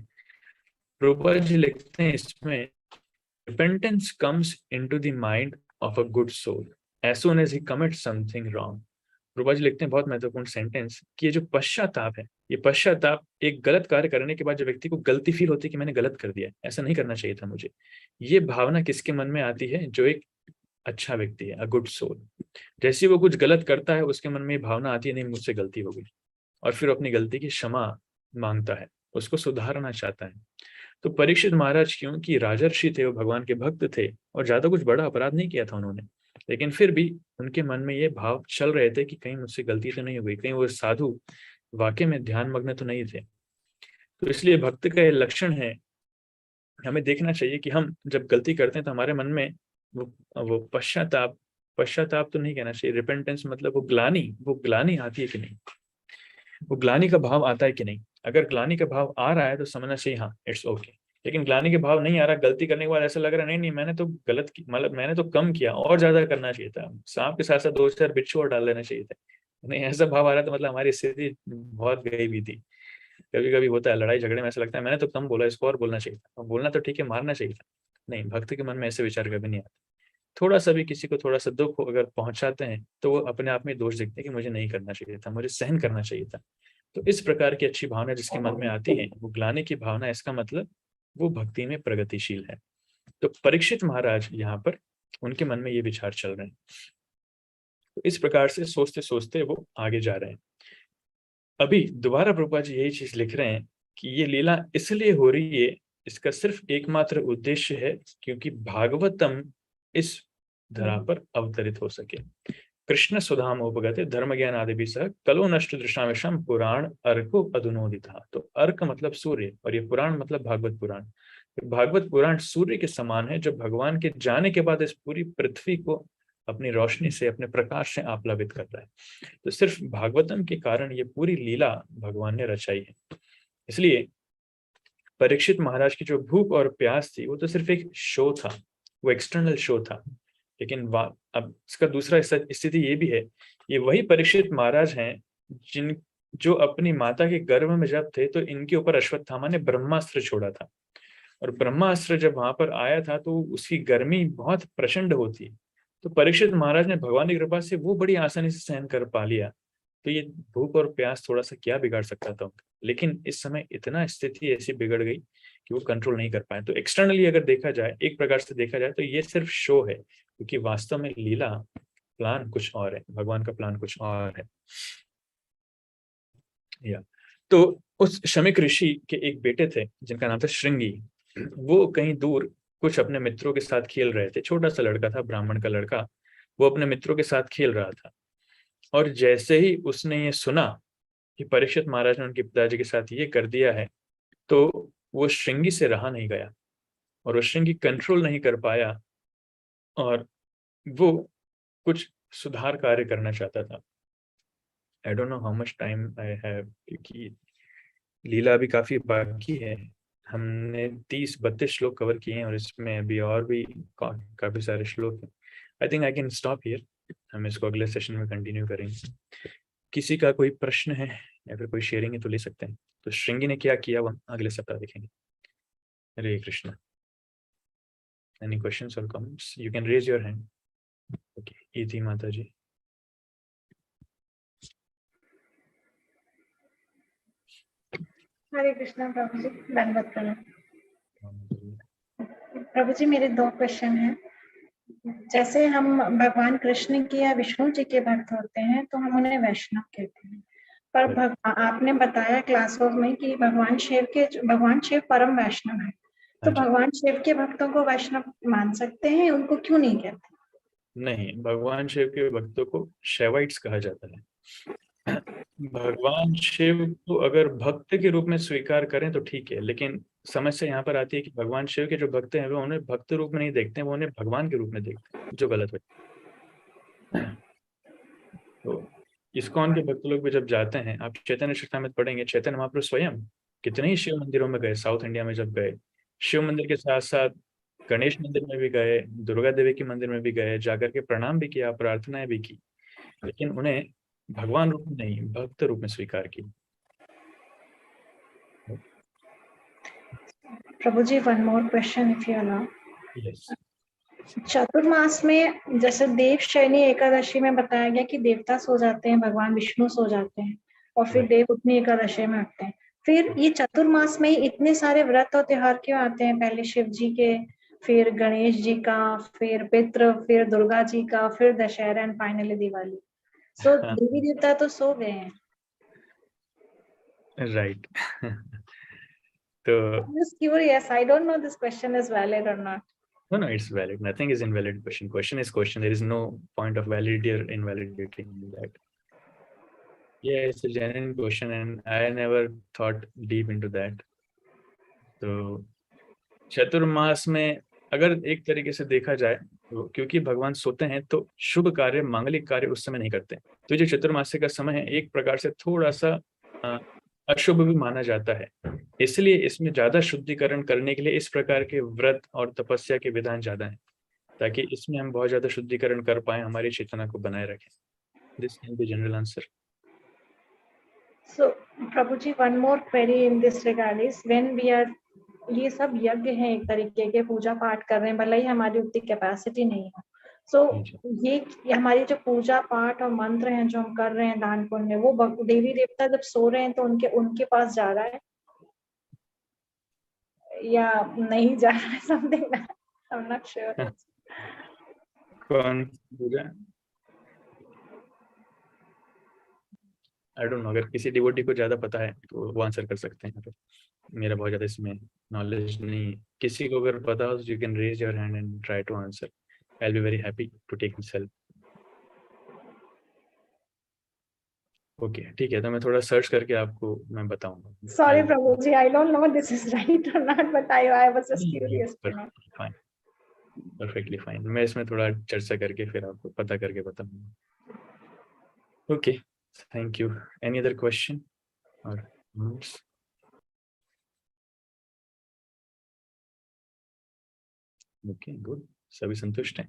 प्रभुपाद जी लिखते हैं इसमें, repentance comes into the mind of a good soul as soon as he commits something wrong. Prabhupada ji लिखते हैं बहुत महत्वपूर्ण सेंटेंस कि ये जो पश्चाताप है, ये पश्चाताप एक गलत कार्य करने के बाद जो व्यक्ति को गलती फील होती है कि मैंने गलत कर दिया, ऐसा नहीं करना चाहिए था मुझे, ये भावना किसके मन में आती है? जो एक अच्छा व्यक्ति है, अ गुड सोल। जैसे वो कुछ गलत करता है उसके मन में भावना आती है नहीं मुझसे गलती हो गई, और फिर अपनी गलती की क्षमा मांगता है उसको सुधारना चाहता है। तो परीक्षित महाराज क्योंकि राजर्षि थे, वो भगवान के भक्त थे और ज्यादा कुछ बड़ा अपराध नहीं किया था उन्होंने, लेकिन फिर भी उनके मन में ये भाव चल रहे थे कि कहीं मुझसे गलती तो नहीं हो गई, कहीं वो साधु वाकई में ध्यान मग्न तो नहीं थे। तो इसलिए भक्त का ये लक्षण है, हमें देखना चाहिए कि हम जब गलती करते हैं तो हमारे मन में वो पश्चाताप, पश्चाताप तो नहीं कहना चाहिए, रिपेंटेंस मतलब वो ग्लानी आती है कि नहीं, वो ग्लानी का भाव आता है कि नहीं। अगर ग्लानी का भाव आ रहा है तो समझना चाहिए हाँ इट्स ओके, लेकिन ग्लानी के भाव नहीं आ रहा, गलती करने के बाद ऐसा लग रहा है नहीं नहीं मैंने तो गलत की, मतलब मैंने तो कम किया और ज्यादा करना चाहिए था, सांप के साथ साथ 2 4 बिच्छू और डाल देना चाहिए था, नहीं ऐसा भाव आ रहा था मतलब हमारी स्थिति बहुत गई भी थी। कभी कभी होता है लड़ाई झगड़े में ऐसा लगता है मैंने तो कम बोला, इसको और बोलना चाहिए था, बोलना तो ठीक है मारना चाहिए था, नहीं भक्त के मन में ऐसे विचार कभी नहीं आता। थोड़ा सा भी किसी को थोड़ा सा दुख अगर पहुंचाते हैं तो वो अपने आप में दोष देखते हैं कि मुझे नहीं करना चाहिए था, मुझे सहन करना चाहिए था। तो इस प्रकार की अच्छी भावना जिसके मन में आती है वो ग्लानि की भावना, इसका मतलब वो भक्ति में प्रगतिशील है। तो परीक्षित महाराज यहाँ पर उनके मन में ये विचार चल रहे हैं, तो इस प्रकार से सोचते सोचते वो आगे जा रहे हैं। अभी दोबारा प्रभुपाद जी यही चीज लिख रहे हैं कि ये लीला इसलिए हो रही है, इसका सिर्फ एकमात्र उद्देश्य है क्योंकि भागवतम इस धरा पर अवतरित हो सके। कृष्ण सुधाम उपगते धर्म ज्ञान आदि भी सह कलो नष्ट दृष्टाविषम पुराण अर्को अधुनोदिता। तो अर्क मतलब सूर्य और ये पुराण मतलब भागवत पुराण। तो भागवत पुराण सूर्य के समान है जो भगवान के जाने के बाद इस पूरी पृथ्वी को अपनी रोशनी से, अपने प्रकाश से आप्लावित करता है। तो सिर्फ भागवतम के कारण ये पूरी लीला भगवान ने रचाई है। इसलिए परीक्षित महाराज की जो भूख और प्यास थी वो तो सिर्फ एक शो था, वो एक्सटर्नल शो था। लेकिन अब इसका दूसरा स्थिति ये भी है, ये वही परीक्षित महाराज हैं जिन जो अपनी माता के गर्भ में जब थे तो इनके ऊपर अश्वत्थामा ने ब्रह्मास्त्र छोड़ा था, और ब्रह्मास्त्र जब वहां पर आया था तो उसकी गर्मी बहुत प्रचंड होती। तो परीक्षित महाराज ने भगवान की कृपा से वो बड़ी आसानी से सहन कर पा लिया। तो ये भूख और प्यास थोड़ा सा क्या बिगाड़ सकता था उनका, लेकिन इस समय इतना स्थिति ऐसी बिगड़ गई कि वो कंट्रोल नहीं कर पाए। तो एक्सटर्नली अगर देखा जाए, एक प्रकार से देखा जाए तो ये सिर्फ शो है, क्योंकि वास्तव में लीला प्लान कुछ और है, भगवान का प्लान कुछ और है। या तो उस शमिक ऋषि के एक बेटे थे जिनका नाम था श्रृंगी। वो कहीं दूर कुछ अपने मित्रों के साथ खेल रहे थे, छोटा सा लड़का था, ब्राह्मण का लड़का, वो अपने मित्रों के साथ खेल रहा था। और जैसे ही उसने ये सुना कि परीक्षित महाराज ने उनके पिताजी के साथ ये कर दिया है, तो वो श्रृंगी से रहा नहीं गया और वो श्रृंगी कंट्रोल नहीं कर पाया और वो कुछ सुधार कार्य करना चाहता था। आई don't know how much time I have, क्योंकि लीला अभी काफी बाकी है। हमने 30-32 श्लोक कवर किए हैं और इसमें अभी और भी काफी सारे श्लोक हैं। I think I can stop here, हम इसको अगले सेशन में कंटिन्यू करेंगे। किसी का कोई प्रश्न है या फिर कोई शेयरिंग है तो ले सकते हैं। तो श्रृंगी ने क्या किया वो अगले सप्ताह देखेंगे। हरे कृष्णा। एनी क्वेश्चंस और comments you can raise your hand. Okay, Iti Mata जी। हरे कृष्णा प्रभु जी, धन्यवाद प्रणाम। प्रभु जी मेरे 2 क्वेश्चन हैं। जैसे हम भगवान कृष्ण की या विष्णु जी के भक्त होते हैं तो हम उन्हें वैष्णव कहते हैं, पर आपने बताया क्लासरूम में कि भगवान शिव परम वैष्णव है, तो भगवान शिव के भक्तों को वैष्णव मान सकते हैं, उनको क्यों नहीं कहते? नहीं, भगवान शिव के भक्तों को शैवाइट्स कहा जाता है। भगवान शिव को अगर भक्त के रूप में स्वीकार करें तो ठीक है, लेकिन समस्या यहाँ पर आती है कि भगवान शिव के जो भक्त हैं वो उन्हें भक्त रूप में नहीं देखते, वो उन्हें भगवान के रूप में देखते हैं, जो गलत है। तो इस्कॉन के भक्त लोग भी जब जाते हैं, आप चैतन्य चरितामृत पढ़ेंगे, चैतन्य महाप्रभु स्वयं कितने ही शिव मंदिरों में गए, साउथ इंडिया में जब गए, शिव मंदिर के साथ साथ गणेश मंदिर में भी गए, दुर्गा देवी के मंदिर में भी गए, जाकर के प्रणाम भी किया, प्रार्थनाएं भी की, लेकिन उन्हें भगवान रूप में नहीं, भक्त रूप में स्वीकार की। प्रभु जी one more question if you allow. Yes. Chaturmas में जैसे देव शयनी एकादशी में बताया गया कि देवता सो जाते हैं, भगवान विष्णु सो जाते हैं और फिर देव उठनी एकादशी में उठते हैं। फिर ये चतुर्मास में ही इतने सारे व्रत और त्योहार क्यों आते हैं? पहले शिव जी के, फिर गणेश जी का, फिर पितृ, फिर दुर्गा जी का, फिर दशहरा एंड फाइनली दिवाली। सो देवी देवता तो सो गए हैं। राइट। तो I'm just curious. I don't know this question is valid or not. no, it's valid. Nothing is invalid question. Question is question. There is no point of validity or invalidity in that. Yeah, it's a genuine question and I never thought deep into that. तो चतुर्मास में अगर एक तरीके से देखा जाए तो क्योंकि भगवान सोते हैं तो शुभ कार्य मांगलिक कार्य उस समय नहीं करते, तो जो चतुर्मास्य का समय है एक प्रकार से थोड़ा सा अशुभ भी माना जाता है, इसलिए इसमें ज्यादा शुद्धिकरण करने के लिए इस प्रकार के व्रत और तपस्या के विधान ज्यादा है ताकि इसमें हम बहुत ज्यादा शुद्धिकरण कर पाए, हमारी चेतना को बनाए रखें. This can be general answer. So Prabhuji, one more query in this regard is when we are, ये सब यज्ञ हैं एक तरीके के, पूजा पाठ कर रहे हैं, भले ही हमारी उतनी कैपेसिटी नहीं है, सो ये हमारी जो पूजा पाठ और मंत्र हैं जो हम कर रहे हैं दान पुण्य, वो देवी देवता जब सो रहे हैं तो उनके पास जा रहा है या नहीं जा रहा है, something I am not sure. कौन पूजा? आई डोंट नो, अगर किसी डिवोटी को ज्यादा पता है तो वो आंसर कर सकते हैं. मेरा बहुत ज्यादा इसमें नॉलेज नहीं है. किसी को अगर पता हो, you can raise your hand and try to answer. I will be very happy to take this help. Okay, ठीक है, तो मैं थोड़ा सर्च करके आपको मैं बताऊंगा. सॉरी प्रभु जी, I don't know this is right or not, but I was just curious. Fine, perfectly fine. मैं इसमें थोड़ा चर्चा करके फिर आपको पता करके बताऊंगा. Okay, thank you. Any other question और नोट्स? Okay, good. सभी संतुष्ट हैं?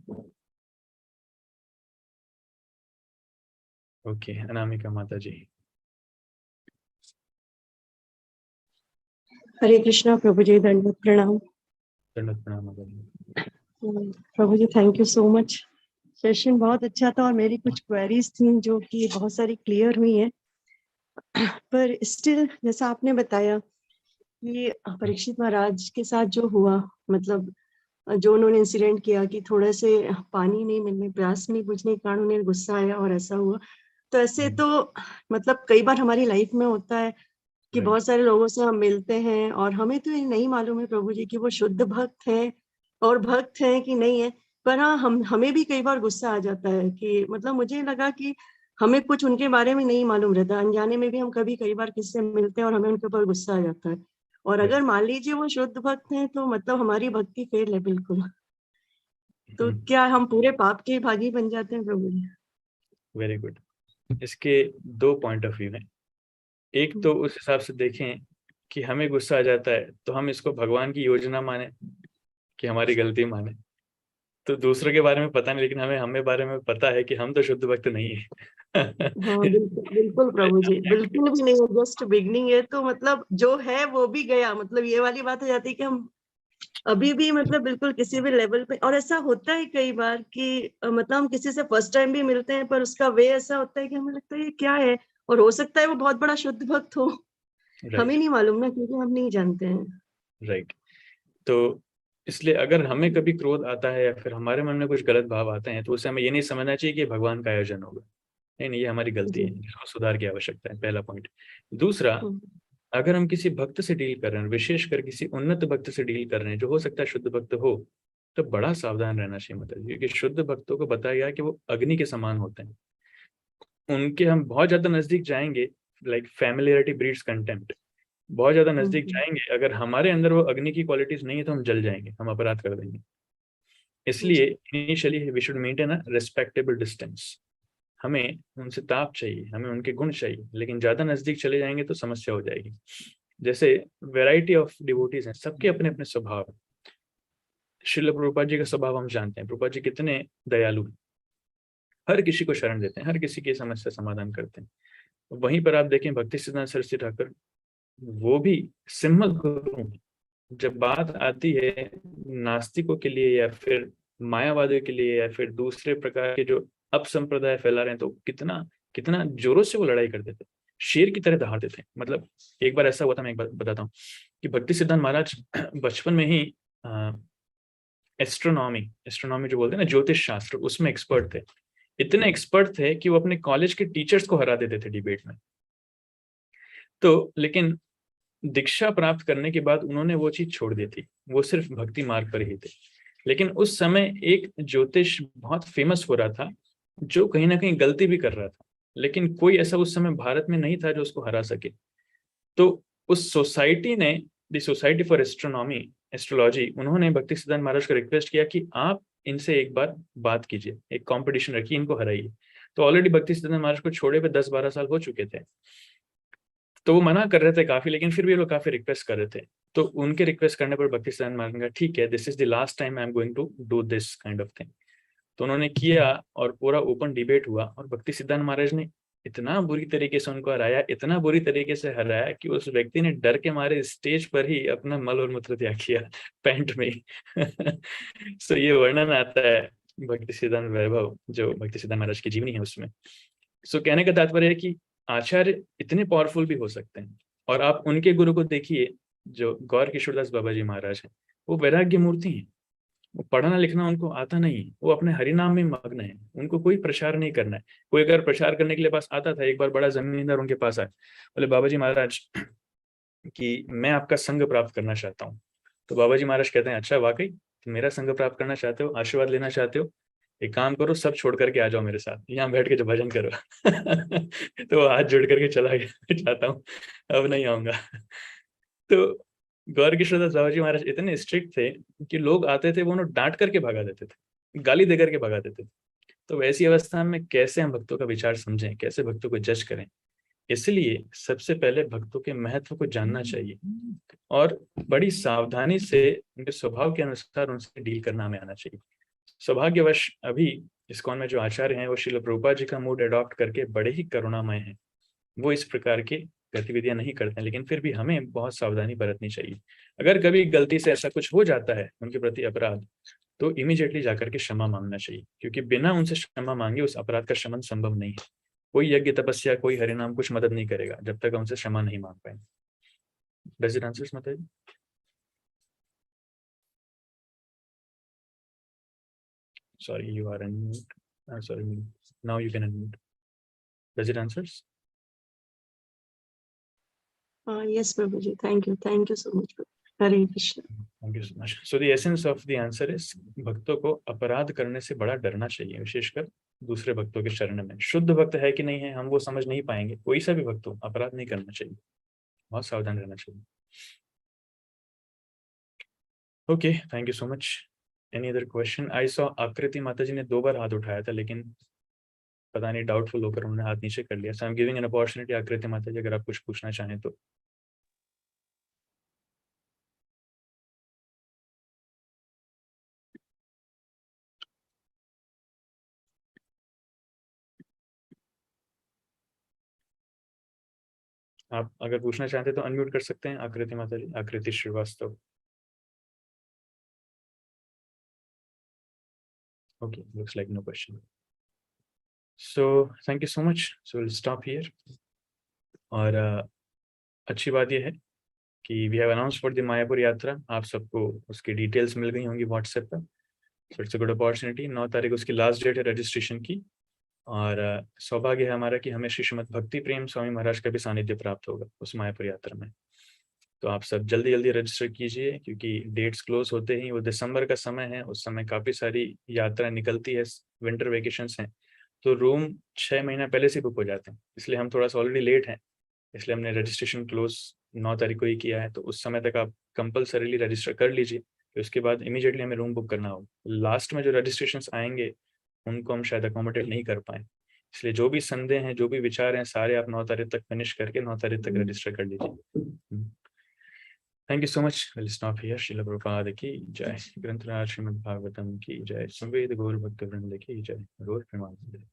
ओके, अनामिका माता जी. हरे कृष्णा प्रभु जी, दंडवत प्रणाम. दंडवत प्रणाम माता जी. प्रभु जी, thank you so much. Session बहुत अच्छा था और मेरी कुछ क्वेरीज थी जो कि बहुत सारी क्लियर हुई हैं, पर स्टिल जैसा आपने बताया कि परीक्षित महाराज के साथ जो हुआ, मतलब जो उन्होंने इंसिडेंट किया कि थोड़े से पानी नहीं मिलने, प्यास नहीं बुझने के कारण उन्हें गुस्सा आया और ऐसा हुआ, तो ऐसे तो मतलब कई बार हमारी लाइफ में होता है कि बहुत सारे लोगों से हम मिलते हैं और हमें तो ये नहीं मालूम है प्रभु जी कि वो शुद्ध भक्त हैं और भक्त हैं कि नहीं है, पर हाँ हमें भी कई बार गुस्सा आ जाता है कि मतलब मुझे लगा कि हमें कुछ उनके बारे में नहीं मालूम रहता, अनजाने में भी हम कई बार किसी से मिलते हैं और हमें उनके ऊपर गुस्सा आ जाता है, और अगर मान लीजिए वो शुद्ध भक्त हैं तो मतलब हमारी भक्ति फेल है बिल्कुल. तो क्या हम पूरे पाप के भागी बन जाते हैं प्रभु जी? Very good. इसके दो पॉइंट ऑफ व्यू हैं. एक तो उस हिसाब से देखें कि हमें गुस्सा आ जाता है तो हम इसको भगवान की योजना माने कि हमारी गलती माने, तो दूसरों के बारे में पता नहीं, लेकिन हमें बारे में पता है कि हम तो शुद्ध भक्त नहीं है. हाँ बिल्कुल प्रभु जी, बिल्कुल भी नहीं है, जस्ट बिगनिंग है, तो मतलब जो है वो भी गया, मतलब ये वाली बात हो जाती है कि हम अभी भी मतलब बिल्कुल किसी भी लेवल पे, और ऐसा होता है कई बार कि मतलब हम किसी से फर्स्ट टाइम भी मिलते हैं पर उसका वे ऐसा होता है कि हमें लगता है ये क्या है, और हो सकता है वो बहुत बड़ा शुद्ध भक्त हो, हमें नहीं मालूम ना, क्योंकि हम नहीं जानते हैं. राइट. तो इसलिए अगर हमें कभी क्रोध आता है या फिर हमारे मन में कुछ गलत भाव आते हैं तो उसे हमें ये नहीं समझना चाहिए कि भगवान का आयोजन होगा. नहीं, ये हमारी गलती है, इसको सुधार की आवश्यकता है. पहला पॉइंट. दूसरा, अगर हम किसी भक्त से डील कर रहे हैं, विशेषकर किसी उन्नत भक्त से डील कर रहे हैं जो हो सकता है शुद्ध भक्त हो, तो बड़ा सावधान रहना चाहिए मतलब, क्योंकि शुद्ध भक्तों को बताया गया कि वो अग्नि के समान होते हैं. उनके हम बहुत ज्यादा नजदीक जाएंगे, लाइक फैमिलियरिटी ब्रीड्स कंटेम्प्ट. बहुत ज्यादा नजदीक जाएंगे, अगर हमारे अंदर वो अग्नि की क्वालिटीज नहीं है तो हम जल जाएंगे, हम अपराध कर देंगे. इसलिए initially we should maintain a respectable distance. हमें उनसे ताप चाहिए, हमें उनके गुण चाहिए, लेकिन ज्यादा नजदीक चले जाएंगे तो समस्या हो जाएगी. जैसे वैरायटी ऑफ डिवोटीज हैं, सबके अपने अपने स्वभाव. श्रील प्रभुपाद जी का स्वभाव हम जानते हैं. प्रभुपाद जी कितने दयालु हैं, हर किसी को शरण देते हैं, हर किसी की समस्या समाधान करते हैं. वहीं पर आप देखें भक्ति सिद्धांत सरस्वती ठाकुर, वो भी सिम्मल गुरु हैं. जब बात आती है नास्तिकों के लिए या फिर मायावादियों के लिए या फिर दूसरे प्रकार के जो अपसंप्रदाय फैला रहे हैं, तो कितना कितना जोरों से वो लड़ाई करते थे, शेर की तरह दहाड़ते थे. मतलब एक बार ऐसा हुआ था, मैं एक बार बताता हूँ कि भक्ति सिद्धांत महाराज बचपन में ही एस्ट्रोनॉमी जो बोलते हैं ना, ज्योतिष शास्त्र, उसमें एक्सपर्ट थे. इतने एक्सपर्ट थे कि वो अपने कॉलेज के टीचर्स को हरा देते थे डिबेट में. तो लेकिन दीक्षा प्राप्त करने के बाद उन्होंने वो चीज छोड़ दी थी, वो सिर्फ भक्ति मार्ग पर ही थे। लेकिन उस समय एक ज्योतिष बहुत फेमस हो रहा था जो कहीं ना कहीं गलती भी कर रहा था, लेकिन कोई ऐसा उस समय भारत में नहीं था जो उसको हरा सके। तो उस सोसाइटी ने, द सोसाइटी फॉर एस्ट्रोलॉजी, उन्होंने भक्ति सिद्धांत महाराज को रिक्वेस्ट किया कि आप इनसे एक बार बात कीजिए, एक कंपटीशन रखिए, इनको हराइए। तो ऑलरेडी भक्ति सिद्धांत महाराज को छोड़े पे 10-12 साल हो चुके थे, तो वो मना कर रहे थे काफी, लेकिन फिर भी लोग काफी रिक्वेस्ट कर रहे थे। तो उनके रिक्वेस्ट करने पर भक्ति सिद्धांत महाराज ने कहा ठीक है, this is the last time I am going to do this kind of thing. तो उन्होंने किया और पूरा ओपन डिबेट हुआ और भक्ति सिद्धांत महाराज ने इतना बुरी तरीके से उनको हराया, इतना बुरी तरीके से हराया कि उस व्यक्ति ने डर के मारे स्टेज पर ही अपना मल और मूत्र त्याग किया पैंट में। सो ये वर्णन आता है भक्ति सिद्धांत वैभव, जो भक्ति सिद्धांत महाराज की जीवनी है उसमें। सो कहने का तात्पर्य है कि आचार्य इतने पावरफुल भी हो सकते हैं। और आप उनके गुरु को देखिए, जो गौर किशोरदास बाबा जी महाराज हैं, वो वैराग्य मूर्ति हैं। वो पढ़ना लिखना उनको आता नहीं, वो अपने हरिनाम में मग्न है, उनको कोई प्रचार नहीं करना है। कोई अगर प्रचार करने के लिए पास आता था, एक बार बड़ा जमींदार उनके पास आया, बोले बाबा जी महाराज कि मैं आपका संग प्राप्त करना चाहता हूँ। तो बाबा जी महाराज कहते हैं अच्छा वाकई तो मेरा संग प्राप्त करना चाहते हो, आशीर्वाद लेना चाहते हो, एक काम करो सब छोड़ करके आ जाओ मेरे साथ, यहाँ बैठ के जो भजन करो। तो वो हाथ जोड़ करके चला गया, चाहता हूँ अब नहीं आऊंगा। तो गौर किशोरदास बाबा जी महाराज इतने स्ट्रिक्ट थे कि लोग आते थे वो उन्हें डांट करके भगा देते थे, गाली दे करके भगा देते थे। तो वैसी अवस्था में कैसे हम भक्तों का विचार समझें, कैसे भक्तों को जज करें? इसलिए सबसे पहले भक्तों के महत्व को जानना चाहिए और बड़ी सावधानी से उनके स्वभाव के अनुसार उनसे डील करना हमें आना चाहिए। सौभाग्यवश अभी इस्कॉन में जो आचार्य हैं वो श्रील प्रभुपाद जी का मूड अडॉप्ट करके बड़े ही करुणामय हैं। वो इस प्रकार के गतिविधियां नहीं करते हैं, लेकिन फिर भी हमें बहुत सावधानी बरतनी चाहिए। अगर कभी गलती से ऐसा कुछ हो जाता है उनके प्रति अपराध, तो इमीडिएटली जाकर के क्षमा मांगना चाहिए, क्योंकि बिना उनसे क्षमा मांगे उस अपराध का शमन संभव नहीं है। कोई यज्ञ तपस्या, कोई हरिनाम कुछ मदद नहीं करेगा जब तक उनसे क्षमा नहीं मांग पाएंगे। डज इट आंसर्स माता जी? Sorry, you are unmute. Sorry, now you can unmute. Does it answers? Yes, Prabhuji. Thank you so much. Hare Krishna. Thank you so much. So the essence of the answer is भक्तों को अपराध करने से बड़ा डरना चाहिए, विशेषकर दूसरे भक्तों के शरण में। शुद्ध भक्त है कि नहीं है हम वो समझ नहीं पाएंगे, कोई सा भी भक्त हो अपराध नहीं करना चाहिए, बहुत सावधान रहना चाहिए। Okay, thank you so much. Any other question? I saw आकृति माता जी ने 2 बार हाथ उठाया था, लेकिन पता नहीं डाउटफुल होकर उन्होंने हाथ नीचे कर लिया। So I am giving an opportunity Akriti माता जी, अगर आप कुछ पूछना चाहें तो। आप अगर पूछना चाहते तो अनम्यूट कर सकते हैं आकृति माता ji, Aakriti Shrivastava. Okay, looks like no question. So thank you so much. So will stop here. और अच्छी बात यह है कि we have announced for the Mayapur yatra, आप सबको उसकी डिटेल्स मिल गई होंगी व्हाट्सएप पर। So it's a good opportunity. 9 तारीख उसकी लास्ट डेट है रजिस्ट्रेशन की। और सौभाग्य है हमारा कि हमें श्री श्रीमद भक्ति प्रेम स्वामी महाराज का भी सानिध्य प्राप्त होगा उस मायापुर यात्रा में। तो आप सब जल्दी जल्दी रजिस्टर कीजिए, क्योंकि डेट्स क्लोज होते ही, वो दिसंबर का समय है, उस समय काफ़ी सारी यात्रा निकलती है, विंटर वेकेशंस हैं, तो रूम 6 महीना पहले से बुक हो जाते हैं। इसलिए हम थोड़ा सा ऑलरेडी लेट हैं, इसलिए हमने रजिस्ट्रेशन क्लोज 9 तारीख को ही किया है। तो उस समय तक आप कंपलसरीली रजिस्टर कर लीजिए, फिर उसके बाद इमीडिएटली हमें रूम बुक करना होगा। लास्ट में जो रजिस्ट्रेशन आएंगे उनको हम शायद अकोमोडेट नहीं कर पाए, इसलिए जो भी संदेह हैं, जो भी विचार हैं, सारे आप 9 तारीख तक फिनिश करके 9 तारीख तक रजिस्टर कर लीजिए। Thank you so much. Will stop here. Srila Prabhupada की जय, ग्रंथराज श्रीमद् भागवतम की जय, संवेद गौर भक्त वृंद की जय, गौर प्रेमानंद।